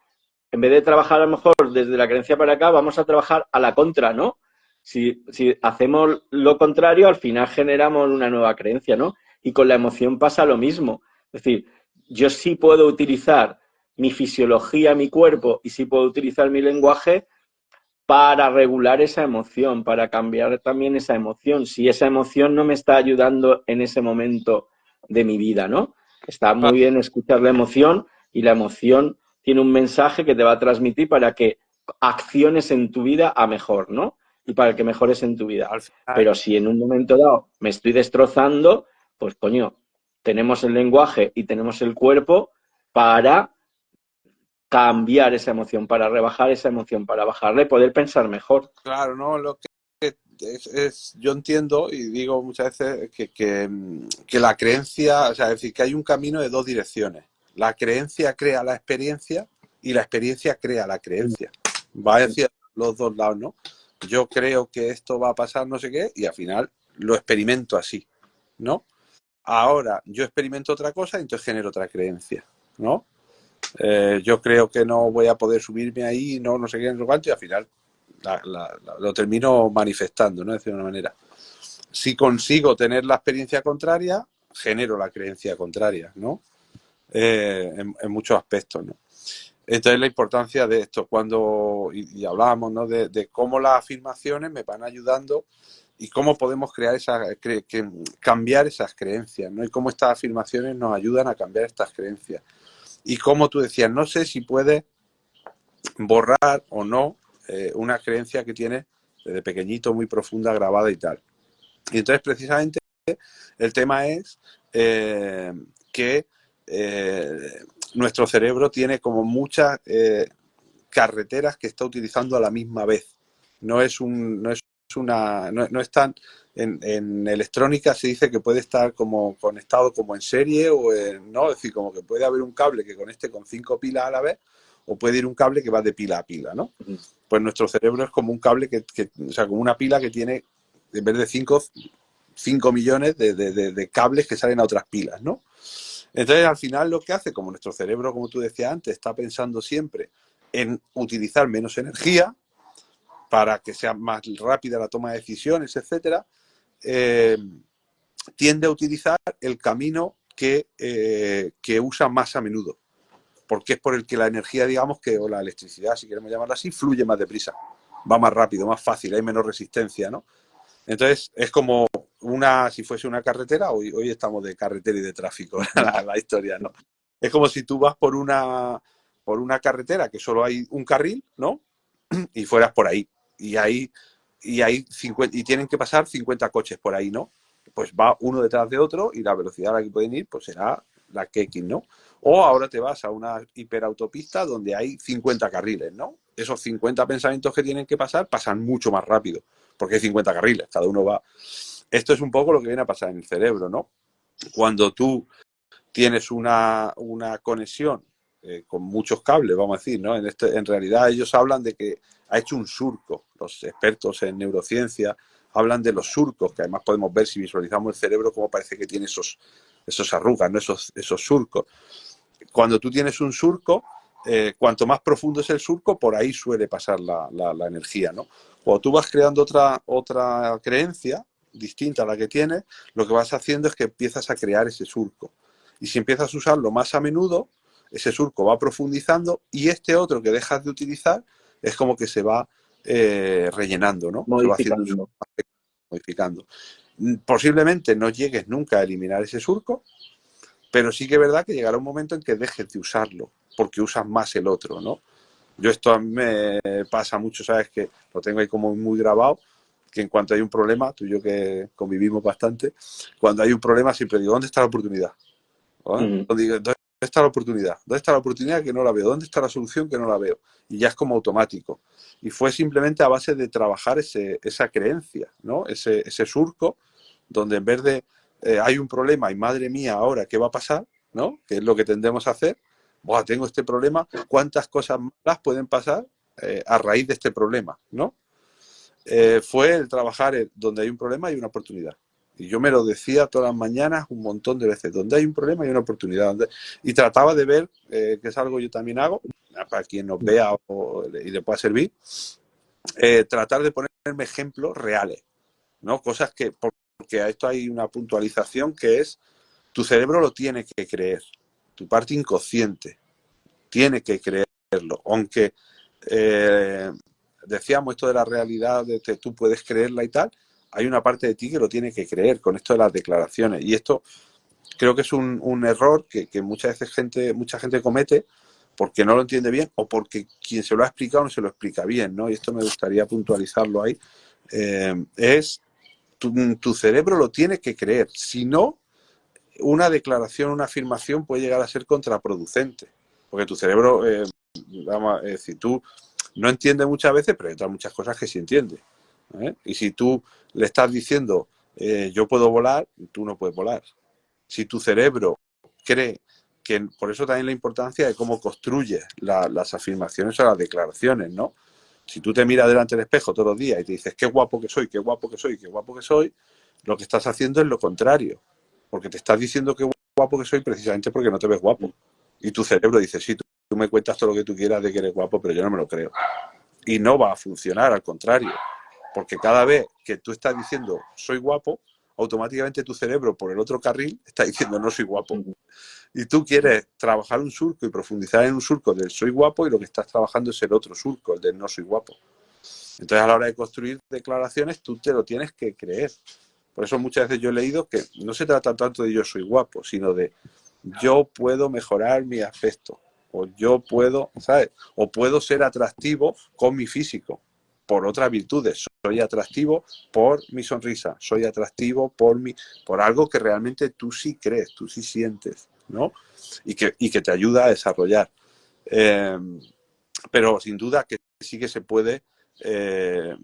en vez de trabajar a lo mejor desde la creencia para acá, vamos a trabajar a la contra, ¿no? Si hacemos lo contrario, al final generamos una nueva creencia, ¿no? Y con la emoción pasa lo mismo. Es decir, yo sí puedo utilizar mi fisiología, mi cuerpo, y sí puedo utilizar mi lenguaje para regular esa emoción, para cambiar también esa emoción. Si esa emoción no me está ayudando en ese momento de mi vida, ¿no? Está muy bien escuchar la emoción y la emoción tiene un mensaje que te va a transmitir para que acciones en tu vida a mejor, ¿no? Y para que mejores en tu vida. Al final, Pero si en un momento dado me estoy destrozando, pues coño, tenemos el lenguaje y tenemos el cuerpo para cambiar esa emoción, para rebajar esa emoción, para bajarla y poder pensar mejor. claro, ¿no? Lo que yo entiendo y digo muchas veces que la creencia, o sea, es decir, que hay un camino de dos direcciones. La creencia crea la experiencia y la experiencia crea la creencia. Va hacia los dos lados, ¿no? Yo creo que esto va a pasar, no sé qué, y al final lo experimento así, ¿no? Ahora yo experimento otra cosa y entonces genero otra creencia, ¿no? Yo creo que no voy a poder subirme ahí, no sé qué, no sé cuánto, y al final lo termino manifestando, ¿no? De alguna manera. Si consigo tener la experiencia contraria, genero la creencia contraria, ¿no? En muchos aspectos, ¿no? Entonces la importancia de esto, cuando, y hablábamos, ¿no? De cómo las afirmaciones me van ayudando y cómo podemos crear cambiar esas creencias, ¿no? Y cómo estas afirmaciones nos ayudan a cambiar estas creencias. Y como tú decías, no sé si puedes borrar o no una creencia que tienes desde pequeñito, muy profunda, grabada y tal. Y entonces, precisamente, el tema es que nuestro cerebro tiene como muchas carreteras que está utilizando a la misma vez. No es una, no es tan en electrónica se dice que puede estar como conectado como en serie o no, es decir, como que puede haber un cable que conecte con 5 pilas a la vez o puede ir un cable que va de pila a pila, ¿no? Pues nuestro cerebro es como un cable o sea, como una pila que tiene, en vez de 5 millones de cables que salen a otras pilas, ¿no? Entonces, al final lo que hace, como nuestro cerebro, como tú decías antes, está pensando siempre en utilizar menos energía para que sea más rápida la toma de decisiones, etcétera, tiende a utilizar el camino que usa más a menudo, porque es por el que la energía, digamos, o la electricidad, si queremos llamarla así, fluye más deprisa, va más rápido, más fácil, hay menos resistencia, ¿no? Entonces, es como si fuese una carretera, hoy estamos de carretera y de tráfico, la historia, ¿no? Es como si tú vas por una carretera que solo hay un carril, ¿no? Y fueras por ahí. Y hay 50, y tienen que pasar 50 coches por ahí, ¿no? Pues va uno detrás de otro y la velocidad a la que pueden ir pues será la que X, ¿no? O ahora te vas a una hiperautopista donde hay 50 carriles, ¿no? esos 50 pensamientos que tienen que pasar pasan mucho más rápido, porque hay 50 carriles, cada uno va. Esto es un poco lo que viene a pasar en el cerebro, ¿no? Cuando tú tienes una conexión con muchos cables, vamos a decir, ¿no? En realidad ellos hablan de que ha hecho un surco. Los expertos en neurociencia hablan de los surcos, que además podemos ver si visualizamos el cerebro cómo parece que tiene esos arrugas, ¿no? Esos surcos. Cuando tú tienes un surco, cuanto más profundo es el surco, por ahí suele pasar la energía, ¿no? Cuando tú vas creando otra creencia distinta a la que tienes, lo que vas haciendo es que empiezas a crear ese surco. Y si empiezas a usarlo más a menudo, ese surco va profundizando y este otro que dejas de utilizar es como que se va rellenando, ¿no? Se va haciendo modificando. Posiblemente no llegues nunca a eliminar ese surco, pero sí que es verdad que llegará un momento en que dejes de usarlo, porque usas más el otro, ¿no? Yo esto a mí me pasa mucho, ¿sabes? Que lo tengo ahí como muy grabado, que en cuanto hay un problema, tú y yo que convivimos bastante, cuando hay un problema siempre digo, ¿dónde está la oportunidad? ¿Dónde está la oportunidad? ¿Dónde está la oportunidad que no la veo? ¿Dónde está la solución que no la veo? Y ya es como automático. Y fue simplemente a base de trabajar esa creencia, ¿no? Ese surco, donde en vez de hay un problema y madre mía, ahora, ¿qué va a pasar? ¿No? ¿Qué es lo que tendemos a hacer? Buah, tengo este problema, ¿cuántas cosas malas pueden pasar a raíz de este problema? ¿No? Fue el trabajar donde hay un problema y una oportunidad. Y yo me lo decía todas las mañanas un montón de veces, donde hay un problema hay una oportunidad. Y trataba de ver, que es algo que yo también hago, para quien nos vea y le pueda servir, tratar de ponerme ejemplos reales, ¿no? Cosas que, porque a esto hay una puntualización que es, tu cerebro lo tiene que creer, tu parte inconsciente tiene que creerlo, aunque decíamos esto de la realidad, de que tú puedes creerla y tal, hay una parte de ti que lo tiene que creer con esto de las declaraciones. Y esto creo que es un error que muchas veces mucha gente comete porque no lo entiende bien o porque quien se lo ha explicado no se lo explica bien, ¿no? Y esto me gustaría puntualizarlo ahí. Es tu cerebro lo tiene que creer. Si no, una declaración, una afirmación puede llegar a ser contraproducente. Porque tu cerebro, vamos a decir, tú no entiendes muchas veces, pero hay otras muchas cosas que sí entiende. Y si tú le estás diciendo, yo puedo volar, tú no puedes volar. Si tu cerebro cree que, por eso también la importancia de cómo construyes las afirmaciones o las declaraciones, ¿no? Si tú te miras delante del espejo todos los días y te dices, qué guapo que soy, qué guapo que soy, qué guapo que soy, lo que estás haciendo es lo contrario. Porque te estás diciendo qué guapo que soy precisamente porque no te ves guapo. Y tu cerebro dice, sí, tú me cuentas todo lo que tú quieras de que eres guapo, pero yo no me lo creo. Y no va a funcionar, al contrario. Porque cada vez que tú estás diciendo soy guapo, automáticamente tu cerebro por el otro carril está diciendo no soy guapo. Y tú quieres trabajar un surco y profundizar en un surco del soy guapo y lo que estás trabajando es el otro surco, el del no soy guapo. Entonces a la hora de construir declaraciones tú te lo tienes que creer. Por eso muchas veces yo he leído que no se trata tanto de yo soy guapo, sino de yo puedo mejorar mi aspecto, o yo puedo, ¿sabes? O puedo ser atractivo con mi físico, por otras virtudes. Soy atractivo por mi sonrisa, soy atractivo por algo que realmente tú sí crees, tú sí sientes, ¿no? Y que te ayuda a desarrollar. Pero sin duda que sí que se puede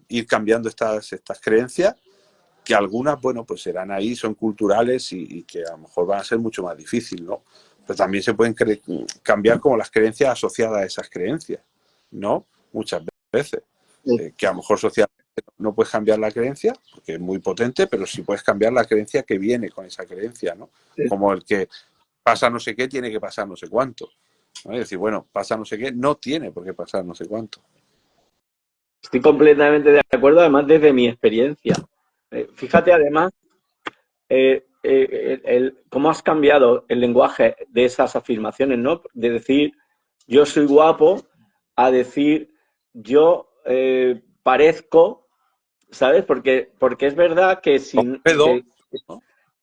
ir cambiando estas creencias, que algunas, bueno, pues serán ahí, son culturales y que a lo mejor van a ser mucho más difíciles, ¿no? Pero también se pueden cambiar como las creencias asociadas a esas creencias, ¿no? Muchas veces. Que a lo mejor socialmente no puedes cambiar la creencia, porque es muy potente, pero sí puedes cambiar la creencia que viene con esa creencia, ¿no? Como el que pasa no sé qué, tiene que pasar no sé cuánto. ¿No? Es decir, bueno, pasa no sé qué, no tiene por qué pasar no sé cuánto. Estoy completamente de acuerdo, además desde mi experiencia. Fíjate además cómo has cambiado el lenguaje de esas afirmaciones, ¿no? De decir yo soy guapo a decir yo parezco, ¿sabes? Porque es verdad que si ¿no?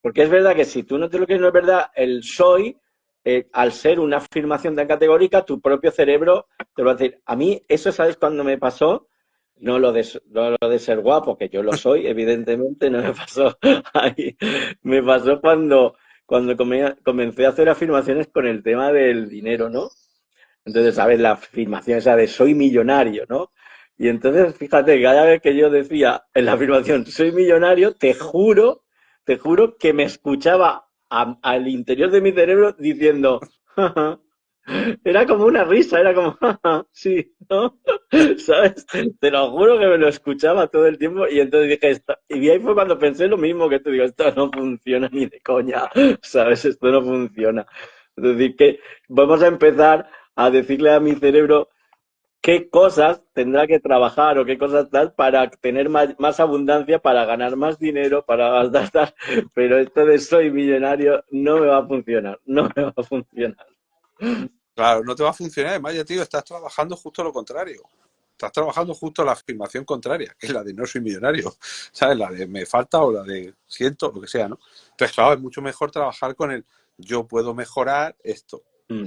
porque es verdad que si tú no te lo crees, no es verdad, el soy, al ser una afirmación tan categórica, tu propio cerebro te va a decir. A mí, eso, ¿sabes cuándo me pasó? No lo de ser guapo, que yo lo soy, evidentemente, no me pasó ahí. Me pasó cuando comencé a hacer afirmaciones con el tema del dinero, ¿no? Entonces, ¿sabes? La afirmación esa de soy millonario, ¿no? Y entonces, fíjate, cada vez que yo decía en la afirmación soy millonario, te juro que me escuchaba al interior de mi cerebro diciendo, "Ja, ja". Era como una risa, era como, "Ja, ja, sí, ¿no?". ¿Sabes? Te lo juro que me lo escuchaba todo el tiempo y entonces dije, y ahí fue cuando pensé lo mismo que te digo, esto no funciona ni de coña, ¿sabes? Esto no funciona. Es decir, que vamos a empezar a decirle a mi cerebro qué cosas tendrá que trabajar o qué cosas tal para tener más abundancia, para ganar más dinero, para gastar, pero esto de soy millonario no me va a funcionar, no me va a funcionar. Claro, no te va a funcionar. Además, ya tío, estás trabajando justo lo contrario. Estás trabajando justo la afirmación contraria, que es la de no soy millonario, ¿sabes? La de me falta o la de siento, lo que sea, ¿no? Entonces, claro, es mucho mejor trabajar con el yo puedo mejorar esto, Mm.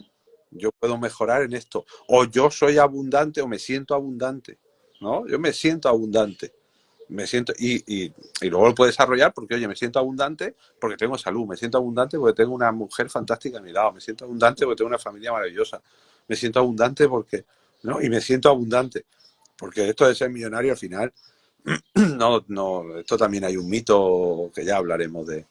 yo puedo mejorar en esto, o yo soy abundante o me siento abundante, ¿no? Yo me siento abundante, me siento, y luego lo puedo desarrollar porque, oye, me siento abundante porque tengo salud, me siento abundante porque tengo una mujer fantástica a mi lado, me siento abundante porque tengo una familia maravillosa, me siento abundante porque, ¿no? Y me siento abundante. Porque esto de ser millonario al final, no, esto también hay un mito que ya hablaremos de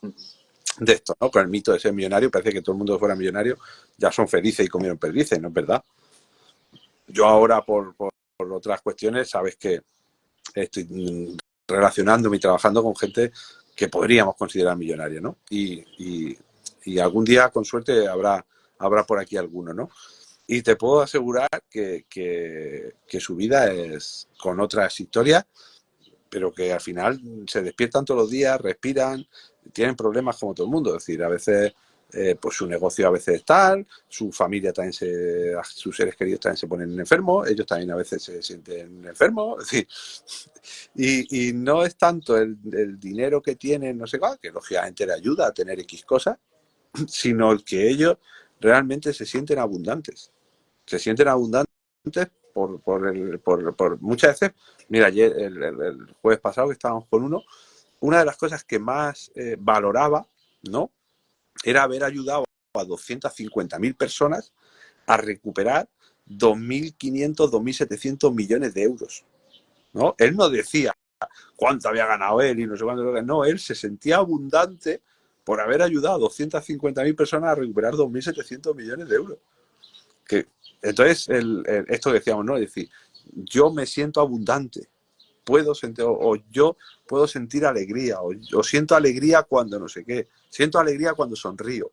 esto, ¿no? Con el mito de ser millonario, parece que todo el mundo que fuera millonario ya son felices y comieron perdices, ¿no es verdad? Yo ahora, por otras cuestiones, sabes que estoy relacionándome y trabajando con gente que podríamos considerar millonaria, ¿no? Y algún día, con suerte, habrá por aquí alguno, ¿no? Y te puedo asegurar que su vida es con otras historias, pero que al final se despiertan todos los días, respiran, tienen problemas como todo el mundo. Es decir, a veces pues su negocio a veces es tal, su familia también sus seres queridos también se ponen enfermos, ellos también a veces se sienten enfermos. Es decir, y no es tanto el dinero que tienen, no sé cuál, que lógicamente le ayuda a tener X cosas, sino el que ellos realmente se sienten abundantes. Se sienten abundantes por muchas veces. Mira, ayer, el jueves pasado que estábamos con una de las cosas que más valoraba, ¿no? Era haber ayudado a 250.000 personas a recuperar 2.500, 2.700 millones de euros, ¿no? Él no decía cuánto había ganado él y no sé cuánto, no, él se sentía abundante por haber ayudado a 250.000 personas a recuperar 2.700 millones de euros. Que, entonces, esto decíamos, ¿no? Es decir, yo me siento abundante, puedo sentir, o yo puedo sentir alegría, o siento alegría cuando no sé qué, siento alegría cuando sonrío,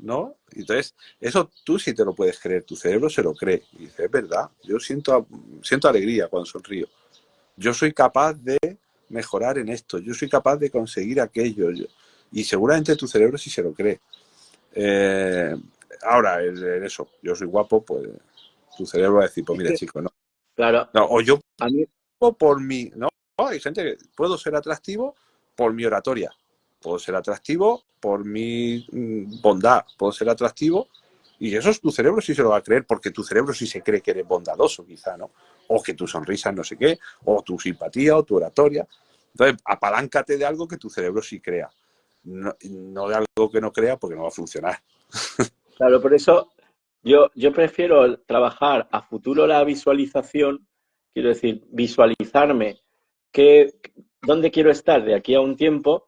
¿no? Entonces, eso tú sí te lo puedes creer, tu cerebro se lo cree, y dice, es verdad, yo siento alegría cuando sonrío, yo soy capaz de mejorar en esto, yo soy capaz de conseguir aquello, y seguramente tu cerebro sí se lo cree. Eh, Ahora, eso, yo soy guapo, pues tu cerebro va a decir, pues Es mira, que, chico, no. claro, No, o yo a mí, por mi, no, hay gente que puedo ser atractivo por mi oratoria, puedo ser atractivo por mi bondad, puedo ser atractivo y eso es tu cerebro sí se lo va a creer porque tu cerebro sí se cree que eres bondadoso quizá, ¿no? O que tu sonrisa no sé qué, o tu simpatía o tu oratoria. Entonces, apaláncate de algo que tu cerebro sí crea, no de algo que no crea porque no va a funcionar. claro, por eso yo prefiero trabajar a futuro la visualización, quiero decir, visualizarme que, dónde quiero estar de aquí a un tiempo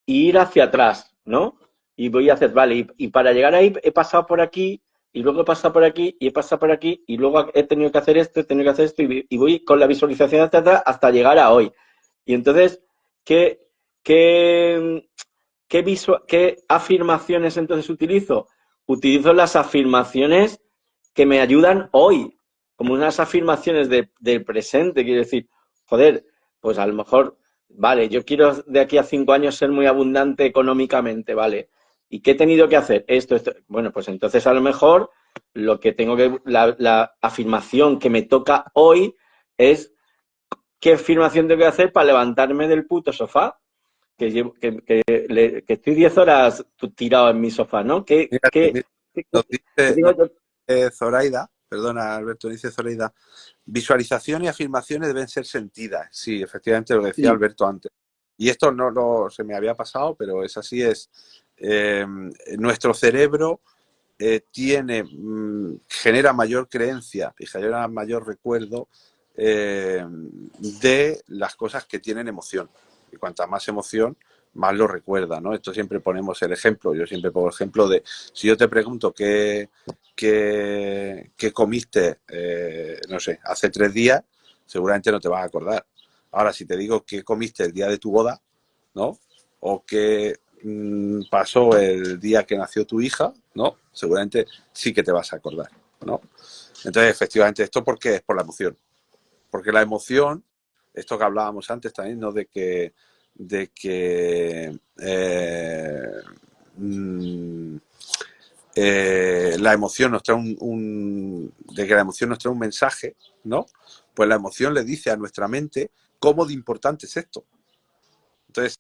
y ir hacia atrás, ¿no? Y voy a hacer, vale, y para llegar ahí he pasado por aquí, y luego he pasado por aquí, y he pasado por aquí, y luego he tenido que hacer esto, he tenido que hacer esto, y voy con la visualización hacia atrás hasta llegar a hoy. Y entonces, ¿qué, qué, qué afirmaciones entonces utilizo? Utilizo las afirmaciones que me ayudan hoy, como unas afirmaciones del presente, quiero decir, joder, pues a lo mejor, vale, yo quiero de aquí a 5 años ser muy abundante económicamente, ¿vale? ¿Y qué he tenido que hacer? Esto. Bueno, pues entonces a lo mejor lo que tengo que, la afirmación que me toca hoy es qué afirmación tengo que hacer para levantarme del puto sofá, que, llevo, que estoy 10 horas tirado en mi sofá, ¿no? Mira, nos ¿Qué dice, tengo que... Zoraida, perdona Alberto, dice Zoraida, visualización y afirmaciones deben ser sentidas. Sí, efectivamente lo decía Sí, Alberto antes. Y esto no se me había pasado, pero es así, es nuestro cerebro genera mayor creencia y genera mayor recuerdo de las cosas que tienen emoción. Y cuanta más emoción, más lo recuerda, ¿no? Esto siempre ponemos el ejemplo. Yo siempre pongo el ejemplo de, si yo te pregunto qué comiste, no sé, hace 3 días, seguramente no te vas a acordar. Ahora, si te digo qué comiste el día de tu boda, ¿no? O qué pasó el día que nació tu hija, ¿no? Seguramente sí que te vas a acordar, ¿no? Entonces, efectivamente, ¿esto por qué? Es por la emoción. Porque la emoción, esto que hablábamos antes también, ¿no? De que la emoción nos trae de que la emoción nos trae un mensaje, ¿no? Pues la emoción le dice a nuestra mente cómo de importante es esto. Entonces,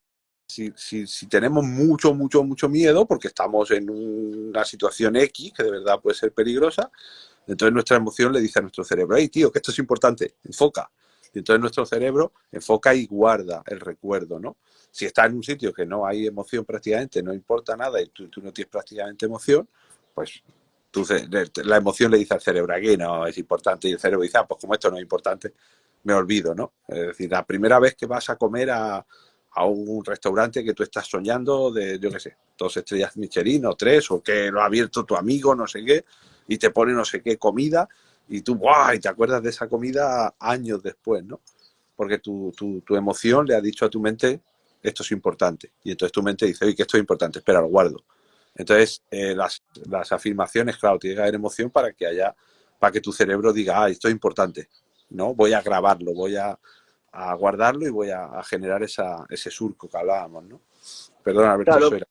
si tenemos mucho miedo, porque estamos en una situación X que de verdad puede ser peligrosa, entonces nuestra emoción le dice a nuestro cerebro, hey, tío, que esto es importante, enfoca. Y entonces nuestro cerebro enfoca y guarda el recuerdo, ¿no? Si está en un sitio que no hay emoción prácticamente, no importa nada y tú no tienes prácticamente emoción, pues la emoción le dice al cerebro, aquí no es importante. Y el cerebro dice, pues como esto no es importante, me olvido, ¿no? Es decir, la primera vez que vas a comer a un restaurante que tú estás soñando de, yo qué sé, 2 estrellas Michelin o 3, o que lo ha abierto tu amigo, no sé qué, y te pone no sé qué comida, y tú, ¡buah! Y te acuerdas de esa comida años después, ¿no? Porque tu emoción le ha dicho a tu mente, esto es importante. Y entonces tu mente dice, oye, que esto es importante, espera, lo guardo. Entonces, las afirmaciones, claro, tiene que haber emoción para que tu cerebro diga, esto es importante, ¿no? Voy a grabarlo, voy a guardarlo y voy a generar ese surco que hablábamos, ¿no? Perdón, Alberto, eso Claro, era.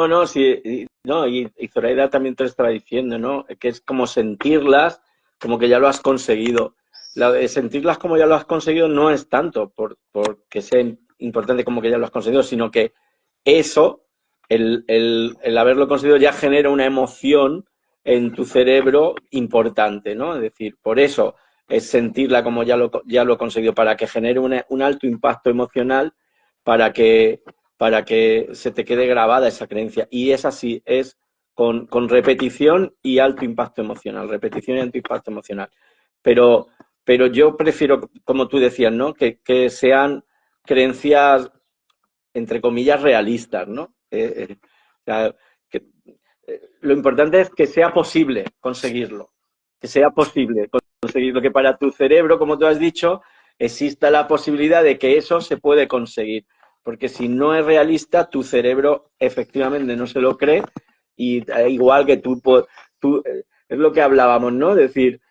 no, sí, no, y Zoraida también te lo estaba diciendo, ¿no? Que es como sentirlas como que ya lo has conseguido. La de sentirlas como ya lo has conseguido no es tanto porque sea importante como que ya lo has conseguido, sino que eso, el haberlo conseguido ya genera una emoción en tu cerebro importante, ¿no? Es decir, por eso es sentirla como ya lo he conseguido, para que genere un alto impacto emocional, para que se te quede grabada esa creencia. Y es así, es con repetición y alto impacto emocional, repetición y alto impacto emocional. Pero, pero yo prefiero, como tú decías, ¿no? Que sean creencias, entre comillas, realistas, ¿no? O sea, que, lo importante es que sea posible conseguirlo, que sea posible conseguirlo, que para tu cerebro, como tú has dicho, exista la posibilidad de que eso se puede conseguir. Porque si no es realista, tu cerebro efectivamente no se lo cree, y igual que tú es lo que hablábamos, ¿no? Es decir,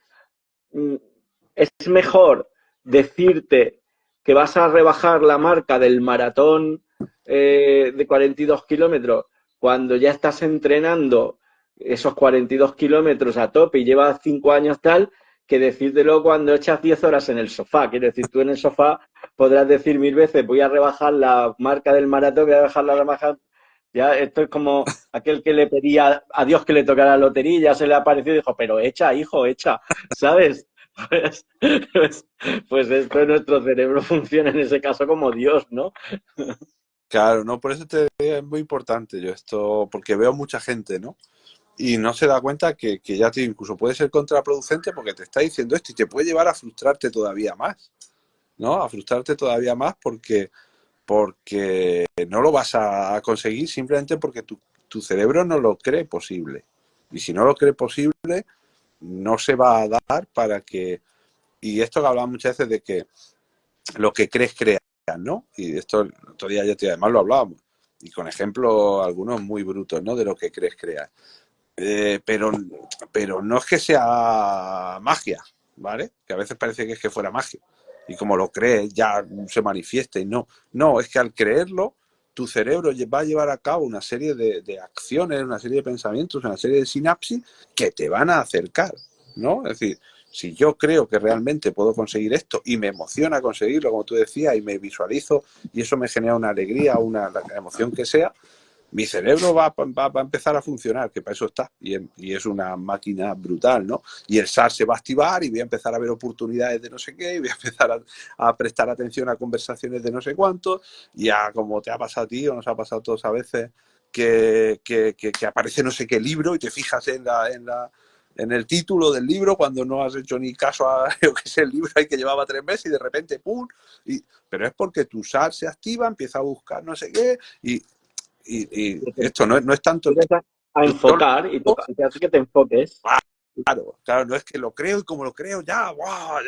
es mejor decirte que vas a rebajar la marca del maratón de 42 kilómetros cuando ya estás entrenando esos 42 kilómetros a tope y llevas 5 años tal, que decírtelo cuando echas 10 horas en el sofá. Quiero decir, tú en el sofá podrás decir 1000 veces, voy a rebajar la marca del maratón, voy a dejar la rebaja. Ya, esto es como aquel que le pedía a Dios que le tocara la lotería, y ya se le apareció y dijo, pero echa, hijo, echa, ¿sabes? Pues, pues, pues esto en nuestro cerebro funciona en ese caso como Dios, ¿no? Claro, no, por eso es muy importante yo esto, porque veo mucha gente, ¿no? Y no se da cuenta que ya te incluso puede ser contraproducente porque te está diciendo esto y te puede llevar a frustrarte todavía más, ¿no? A frustrarte todavía más porque no lo vas a conseguir simplemente porque tu cerebro no lo cree posible. Y si no lo cree posible, no se va a dar para que... Y esto que hablamos muchas veces de que lo que crees creas, ¿no? Y esto todavía ya además lo hablábamos. Y con ejemplos algunos muy brutos, ¿no? De lo que crees crear. Pero no es que sea magia, ¿vale? Que a veces parece que es que fuera magia. Y como lo crees, ya se manifiesta y no. No, es que al creerlo, tu cerebro va a llevar a cabo una serie de acciones, una serie de pensamientos, una serie de sinapsis que te van a acercar, ¿no? Es decir, si yo creo que realmente puedo conseguir esto y me emociona conseguirlo, como tú decías, y me visualizo y eso me genera una alegría, la emoción que sea, mi cerebro va a empezar a funcionar, que para eso está, y es una máquina brutal, ¿no? Y el SAR se va a activar y voy a empezar a ver oportunidades de no sé qué, y voy a empezar a prestar atención a conversaciones de no sé cuánto, y a como te ha pasado a ti o nos ha pasado a todos a veces, que aparece no sé qué libro y te fijas en el título del libro cuando no has hecho ni caso a lo que es el libro y que llevaba 3 meses y de repente ¡pum! Pero es porque tu SAT se activa, empieza a buscar no sé qué y esto no es tanto... A enfocar y te hace que te enfoques. Claro, no es que lo creo y como lo creo ya, wow,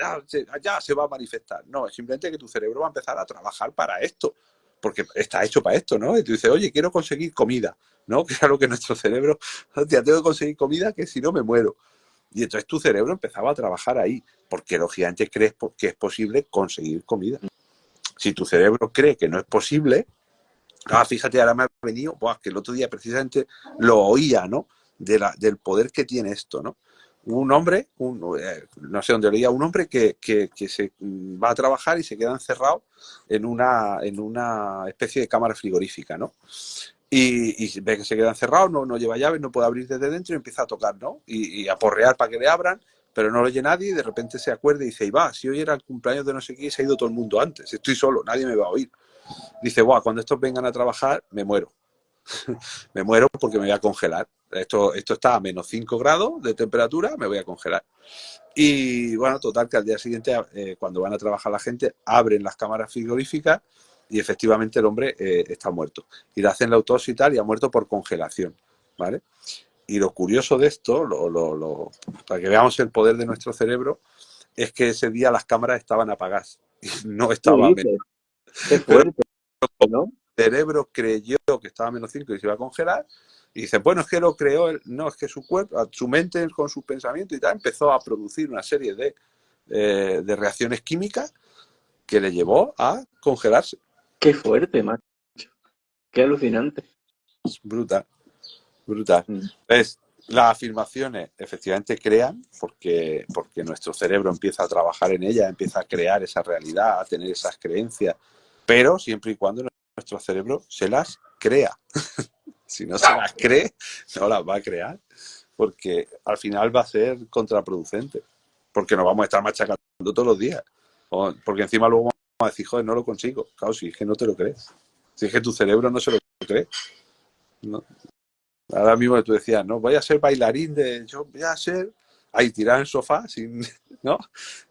ya se va a manifestar. No, es simplemente que tu cerebro va a empezar a trabajar para esto, porque está hecho para esto, ¿no? Y tú dices, oye, quiero conseguir comida, ¿no? Que es algo que nuestro cerebro, ya tengo que conseguir comida que si no me muero. Y entonces tu cerebro empezaba a trabajar ahí, porque lógicamente crees que es posible conseguir comida. Si tu cerebro cree que no es posible, fíjate, ahora me ha venido, que el otro día precisamente lo oía, ¿no? Del poder que tiene esto, ¿no? Un hombre, no sé dónde leía, un hombre que se va a trabajar y se queda encerrado en una especie de cámara frigorífica, ¿no? Y ve que se queda encerrado, no lleva llaves, no puede abrir desde dentro y empieza a tocar, ¿no? Y a porrear para que le abran, pero no lo oye nadie y de repente se acuerda y dice, y va, si hoy era el cumpleaños de no sé qué, se ha ido todo el mundo antes, estoy solo, nadie me va a oír. Dice, cuando estos vengan a trabajar, me muero. Me muero porque me voy a congelar. Esto está a menos 5 grados de temperatura, me voy a congelar. Y bueno, total, que al día siguiente, cuando van a trabajar la gente, abren las cámaras frigoríficas y efectivamente el hombre está muerto. Y le hacen la autopsia y tal, y ha muerto por congelación, ¿vale? Y lo curioso de esto, para que veamos el poder de nuestro cerebro, es que ese día las cámaras estaban apagadas. Y no estaba... Qué fuerte, ¿no? El cerebro creyó que estaba a menos 5 y se iba a congelar, y dice, bueno, es que lo creó él. No, es que su cuerpo, su mente con sus pensamientos y tal, empezó a producir una serie de reacciones químicas que le llevó a congelarse. Qué fuerte, macho. Qué alucinante. Es brutal, brutal. Entonces, las afirmaciones efectivamente crean porque nuestro cerebro empieza a trabajar en ellas, empieza a crear esa realidad, a tener esas creencias, pero siempre y cuando nuestro cerebro se las crea. Si no se las cree, no las va a crear, porque al final va a ser contraproducente, porque nos vamos a estar machacando todos los días, porque encima luego vamos a decir, joder, no lo consigo. Claro, si es que no te lo crees, si es que tu cerebro no se lo cree, ¿no? Ahora mismo tú decías, no, voy a ser bailarín yo voy a ser, ahí tirado en el sofá, ¿no?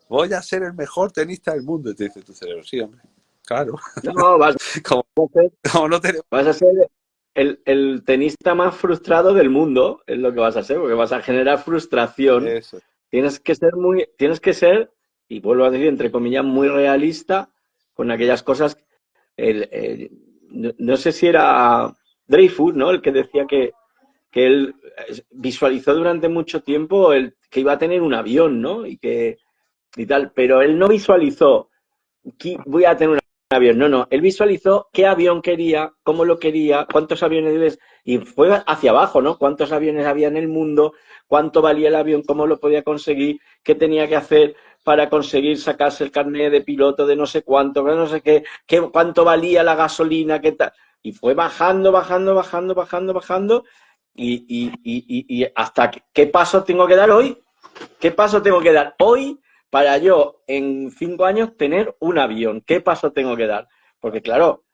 Voy a ser el mejor tenista del mundo, y te dice tu cerebro, sí, hombre, claro. No, vas a ser el tenista más frustrado del mundo, es lo que vas a ser, porque vas a generar frustración. Eso. Tienes que ser, y vuelvo a decir, entre comillas, muy realista con aquellas cosas. No sé si era Dreyfus, ¿no? El que decía que él visualizó durante mucho tiempo que iba a tener un avión, ¿no? Y tal, pero él no visualizó que voy a tener un avión. No, él visualizó qué avión quería, cómo lo quería, cuántos aviones, y fue hacia abajo, ¿no? Cuántos aviones había en el mundo, cuánto valía el avión, cómo lo podía conseguir, qué tenía que hacer para conseguir sacarse el carnet de piloto de no sé cuánto, no sé qué, cuánto valía la gasolina, qué tal. Y fue bajando, y hasta qué paso tengo que dar hoy. ¿Qué paso tengo que dar hoy para yo en 5 años tener un avión? ¿Qué paso tengo que dar? Porque claro,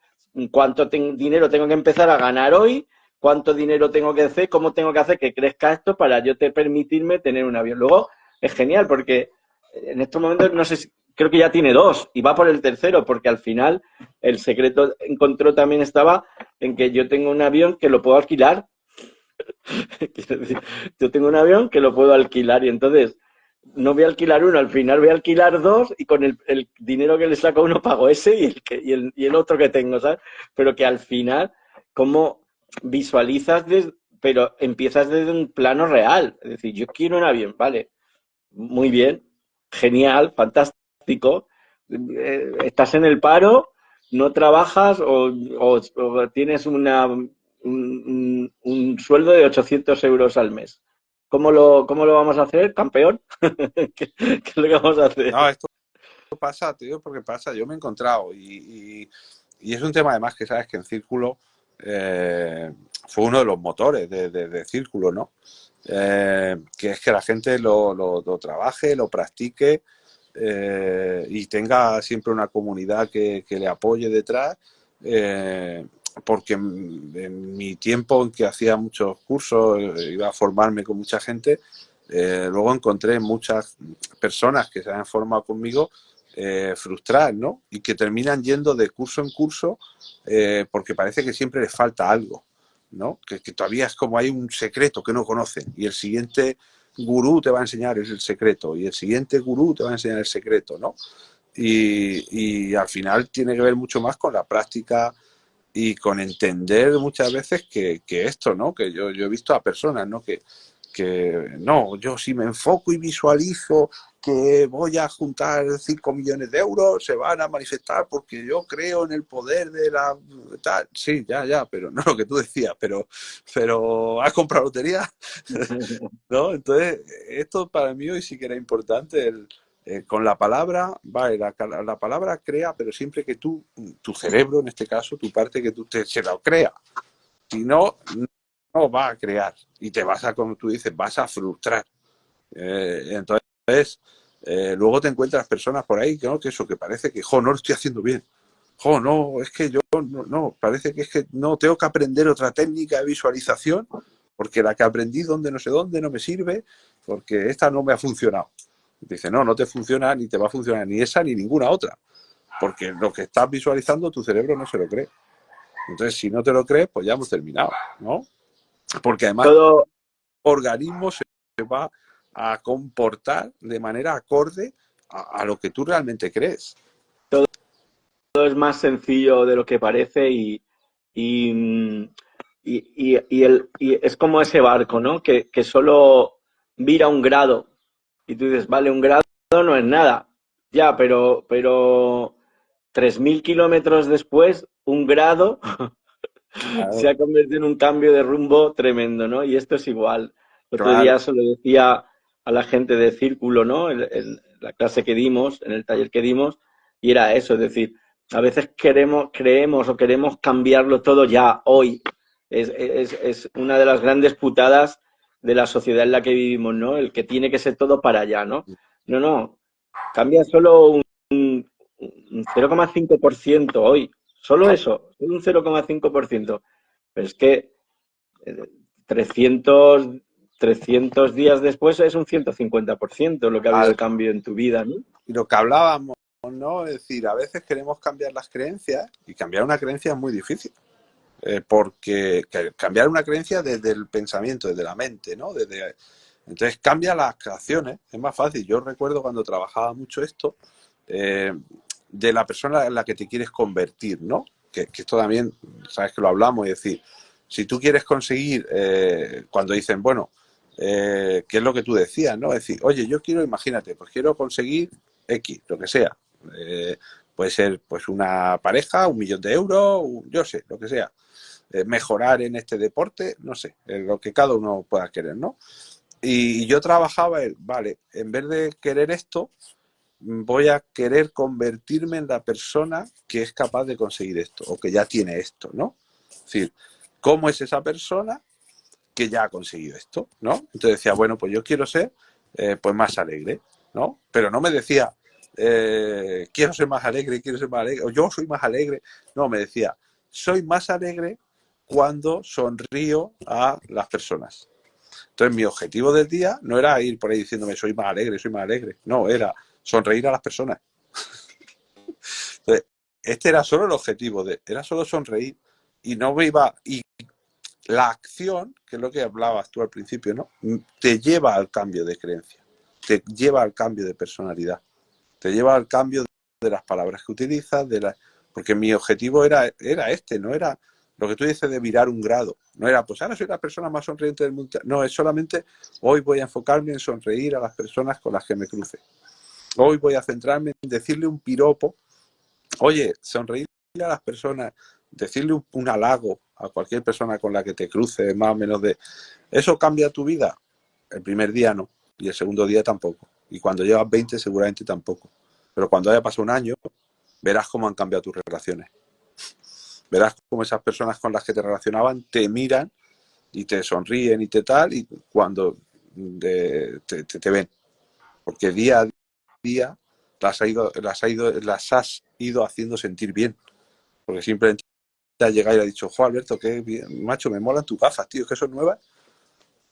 ¿cuánto dinero tengo que empezar a ganar hoy? ¿Cuánto dinero tengo que hacer? ¿Cómo tengo que hacer que crezca esto para yo permitirme tener un avión? Luego es genial porque en estos momentos no sé si, creo que ya tiene 2 y va por el tercero, porque al final el secreto encontró también estaba en que yo tengo un avión que lo puedo alquilar. Yo tengo un avión que lo puedo alquilar y entonces no voy a alquilar uno, al final voy a alquilar 2 y con el dinero que le saco a uno pago ese y el otro que tengo, ¿sabes? Pero que al final, ¿cómo visualizas? Pero empiezas desde un plano real. Es decir, yo quiero un avión, vale, muy bien, genial, fantástico. Estás en el paro, no trabajas o tienes un sueldo de 800 euros al mes. ¿Cómo lo vamos a hacer, campeón? ¿Qué es lo que vamos a hacer? No, esto pasa, tío, porque pasa. Yo me he encontrado y es un tema además que sabes que en Círculo fue uno de los motores de Círculo, ¿no? Que es que la gente lo trabaje, lo practique y tenga siempre una comunidad que le apoye detrás. porque en mi tiempo en que hacía muchos cursos, iba a formarme con mucha gente, luego encontré muchas personas que se han formado conmigo frustradas, ¿no? Y que terminan yendo de curso en curso porque parece que siempre les falta algo, ¿no? Que todavía es como hay un secreto que no conocen y el siguiente gurú te va a enseñar el secreto y el siguiente gurú te va a enseñar el secreto, ¿no? Y al final tiene que ver mucho más con la práctica y con entender muchas veces que esto, ¿no? Que yo he visto a personas, ¿no? Que no, yo si me enfoco y visualizo que voy a juntar 5 millones de euros, se van a manifestar porque yo creo en el poder de la... Tal. Sí, ya, pero no lo que tú decías, pero ¿has comprado lotería? ¿No? Entonces, esto para mí hoy sí que era importante. Con la palabra, vale, la palabra crea, pero siempre que tú, tu cerebro en este caso, tu parte que tú se lo crea. Si no, no va a crear y te vas a, como tú dices, vas a frustrar. Entonces, luego te encuentras personas por ahí que, ¿no? Que eso, que parece que, jo, no lo estoy haciendo bien. Jo, no, es que yo, no, parece que es que no, tengo que aprender otra técnica de visualización porque la que aprendí donde no sé dónde no me sirve porque esta no me ha funcionado. Dice, no te funciona ni te va a funcionar ni esa ni ninguna otra, porque lo que estás visualizando tu cerebro no se lo cree. Entonces, si no te lo crees, pues ya hemos terminado, ¿no? Porque además Todo, el organismo se va a comportar de manera acorde a lo que tú realmente crees. todo es más sencillo de lo que parece y, y es como ese barco, ¿no? Que solo vira un grado y tú dices, vale, un grado no es nada. Ya, pero 3.000 kilómetros después, un grado se Claro, ha convertido en un cambio de rumbo tremendo, ¿no? Y esto es igual. Otro claro. día se lo decía a la gente de Círculo, ¿no? En la clase que dimos, en el taller que dimos, y era eso, es decir, a veces creemos o queremos cambiarlo todo ya, hoy. Es una de las grandes putadas de la sociedad en la que vivimos, ¿no? El que tiene que ser todo para allá, ¿no? No, cambia solo un 0,5% hoy. Solo eso, solo un 0,5%. Pero es que eh, 300, 300 días después es un 150% lo que ha habido Claro. el cambio en tu vida, ¿no? Y lo que hablábamos, ¿no? Es decir, a veces queremos cambiar las creencias y cambiar una creencia es muy difícil. Porque cambiar una creencia desde el pensamiento, desde la mente, ¿no? Entonces cambia las acciones, es más fácil. Yo recuerdo cuando trabajaba mucho esto, eh, de la persona en la que te quieres convertir, ¿no? Que esto también, sabes que lo hablamos, es decir, si tú quieres conseguir, cuando dicen, bueno, ¿qué es lo que tú decías, no? Es decir, oye, yo quiero, imagínate, pues quiero conseguir X, lo que sea. Puede ser pues una pareja, 1 millón de euros, yo sé, lo que sea. Mejorar en este deporte, no sé, lo que cada uno pueda querer, ¿no? Y yo trabajaba, vale, en vez de querer esto, voy a querer convertirme en la persona que es capaz de conseguir esto o que ya tiene esto, ¿no? Es decir, ¿cómo es esa persona que ya ha conseguido esto, ¿no? Entonces decía, bueno, pues yo quiero ser pues más alegre, ¿no? Pero no me decía, quiero ser más alegre, quiero ser más alegre, o yo soy más alegre. No, me decía, soy más alegre cuando sonrío a las personas. Entonces mi objetivo del día no era ir por ahí diciéndome soy más alegre, soy más alegre. No, era sonreír a las personas. Entonces, este era solo el objetivo, era solo sonreír y no me iba... Y la acción, que es lo que hablabas tú al principio, ¿no? Te lleva al cambio de creencia, te lleva al cambio de personalidad, te lleva al cambio de las palabras que utilizas, porque mi objetivo era este, no era lo que tú dices de virar un grado, no era pues ahora soy la persona más sonriente del mundo, no, es solamente hoy voy a enfocarme en sonreír a las personas con las que me cruce, hoy voy a centrarme en decirle un piropo, oye, sonreír a las personas, decirle un halago a cualquier persona con la que te cruces, más o menos de... ¿Eso cambia tu vida? El primer día no, y el segundo día tampoco. Y cuando llevas 20 seguramente tampoco. Pero cuando haya pasado un año, verás cómo han cambiado tus relaciones. Verás cómo esas personas con las que te relacionaban te miran y te sonríen y te tal, y cuando te ven. Porque día a día las has ido haciendo sentir bien. Porque simplemente ha llegado y le ha dicho, jo, Alberto, qué bien, macho, me molan tus gafas, tío, que son nuevas,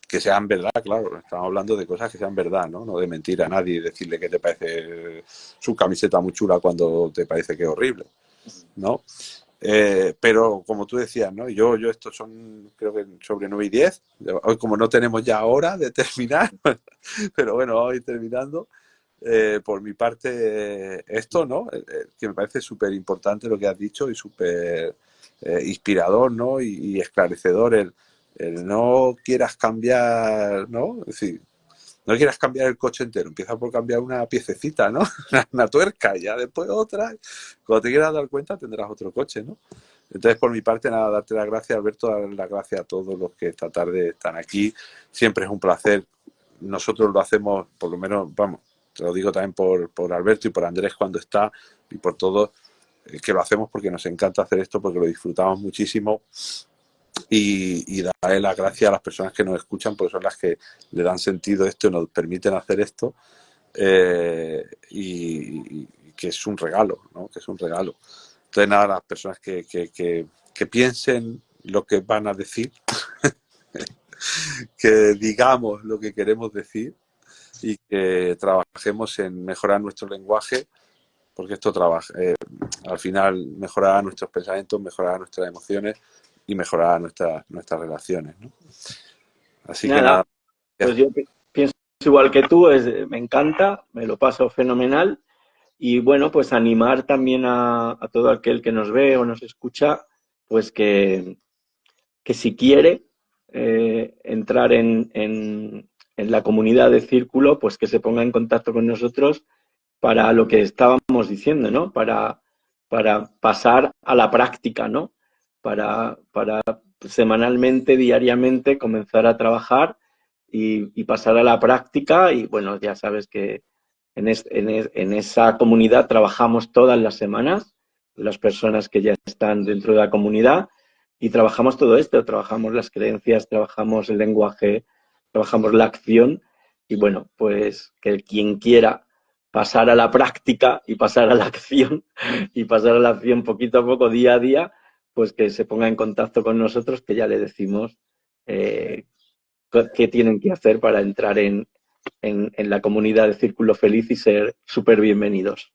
que sean verdad, claro, estamos hablando de cosas que sean verdad, ¿no? No de mentir a nadie y decirle que te parece su camiseta muy chula cuando te parece que es horrible, ¿no? Pero como tú decías, ¿no? Yo estos son, creo que sobre 9 y 10. Hoy como no tenemos ya hora de terminar, pero bueno, vamos a ir terminando. Por mi parte, esto, ¿no? Que me parece súper importante lo que has dicho y súper inspirador, ¿no? Y esclarecedor el no quieras cambiar, ¿no? Es decir, no quieras cambiar el coche entero, empieza por cambiar una piececita, ¿no? Una tuerca y ya después otra. Cuando te quieras dar cuenta tendrás otro coche, ¿no? Entonces, por mi parte, nada, darte las gracias, Alberto, dar las gracias a todos los que esta tarde están aquí. Siempre es un placer. Nosotros lo hacemos, por lo menos, vamos, te lo digo también por Alberto y por Andrés cuando está y por todos, que lo hacemos porque nos encanta hacer esto, porque lo disfrutamos muchísimo y darle las gracias a las personas que nos escuchan, porque son las que le dan sentido a esto y nos permiten hacer esto, y que es un regalo, ¿no? Que es un regalo. Entonces, nada, las personas que piensen lo que van a decir, que digamos lo que queremos decir y que trabajemos en mejorar nuestro lenguaje, porque esto trabaja, al final mejorará nuestros pensamientos, mejorará nuestras emociones y mejorará nuestras relaciones, ¿no? Así que Nada, nada. pues yo pienso igual que tú, me encanta, me lo paso fenomenal. Y bueno, pues animar también a todo aquel que nos ve o nos escucha, pues que si quiere entrar en la comunidad de Círculo, pues que se ponga en contacto con nosotros para lo que estábamos diciendo, ¿no? Para pasar a la práctica, ¿no? Para semanalmente, diariamente, comenzar a trabajar y pasar a la práctica. Y bueno, ya sabes que en esa comunidad trabajamos todas las semanas, las personas que ya están dentro de la comunidad, y trabajamos todo esto, trabajamos las creencias, trabajamos el lenguaje, trabajamos la acción, y bueno, pues que quien quiera pasar a la práctica y pasar a la acción, y pasar a la acción poquito a poco, día a día, pues que se ponga en contacto con nosotros, que ya le decimos qué tienen que hacer para entrar en la comunidad de Círculo Feliz y ser súper bienvenidos.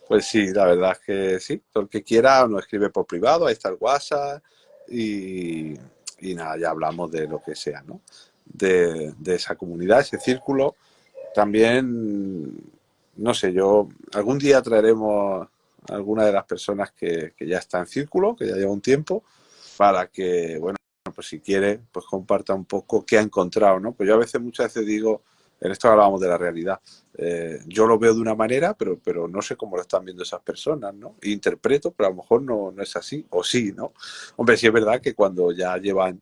Pues sí, la verdad es que sí. Todo el que quiera nos escribe por privado, ahí está el WhatsApp y, y nada, ya hablamos de lo que sea, ¿no? De esa comunidad, ese círculo. También, no sé, yo algún día traeremos a alguna de las personas que ya está en círculo, que ya lleva un tiempo, para que, bueno, pues si quiere, pues comparta un poco qué ha encontrado, ¿no? Pues yo a veces, muchas veces digo, en esto hablábamos de la realidad, yo lo veo de una manera, pero no sé cómo lo están viendo esas personas, ¿no? E interpreto, pero a lo mejor no es así, o sí, ¿no? Hombre, sí es verdad que cuando ya llevan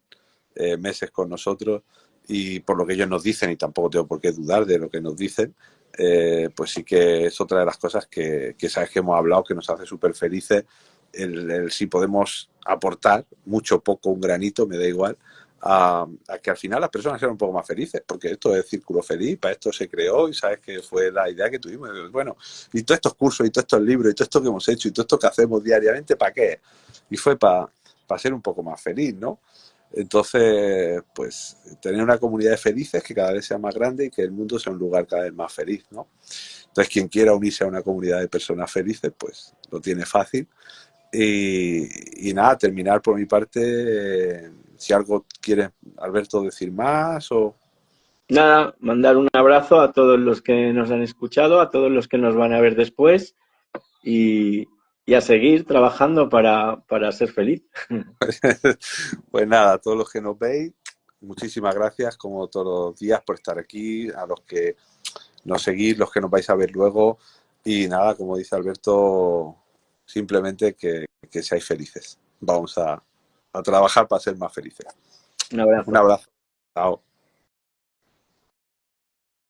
meses con nosotros y por lo que ellos nos dicen, y tampoco tengo por qué dudar de lo que nos dicen, pues sí que es otra de las cosas que sabes que hemos hablado, que nos hace súper felices, si podemos aportar mucho, poco, un granito, me da igual, a que al final las personas sean un poco más felices, porque esto es círculo feliz, para esto se creó y sabes que fue la idea que tuvimos. Bueno, y todos estos cursos y todos estos libros y todo esto que hemos hecho y todo esto que hacemos diariamente, ¿para qué? Y fue para ser un poco más feliz, ¿no? Entonces, pues tener una comunidad de felices que cada vez sea más grande y que el mundo sea un lugar cada vez más feliz, ¿no? Entonces, quien quiera unirse a una comunidad de personas felices, pues lo tiene fácil. Y nada, terminar por mi parte, si algo quiere Alberto decir más o... Nada, mandar un abrazo a todos los que nos han escuchado, a todos los que nos van a ver después y a seguir trabajando para ser feliz. Pues nada, a todos los que nos veis, muchísimas gracias como todos los días por estar aquí, a los que nos seguís, los que nos vais a ver luego y nada, como dice Alberto, simplemente que seáis felices. Vamos a trabajar para ser más felices. Un abrazo. Un abrazo. Chao.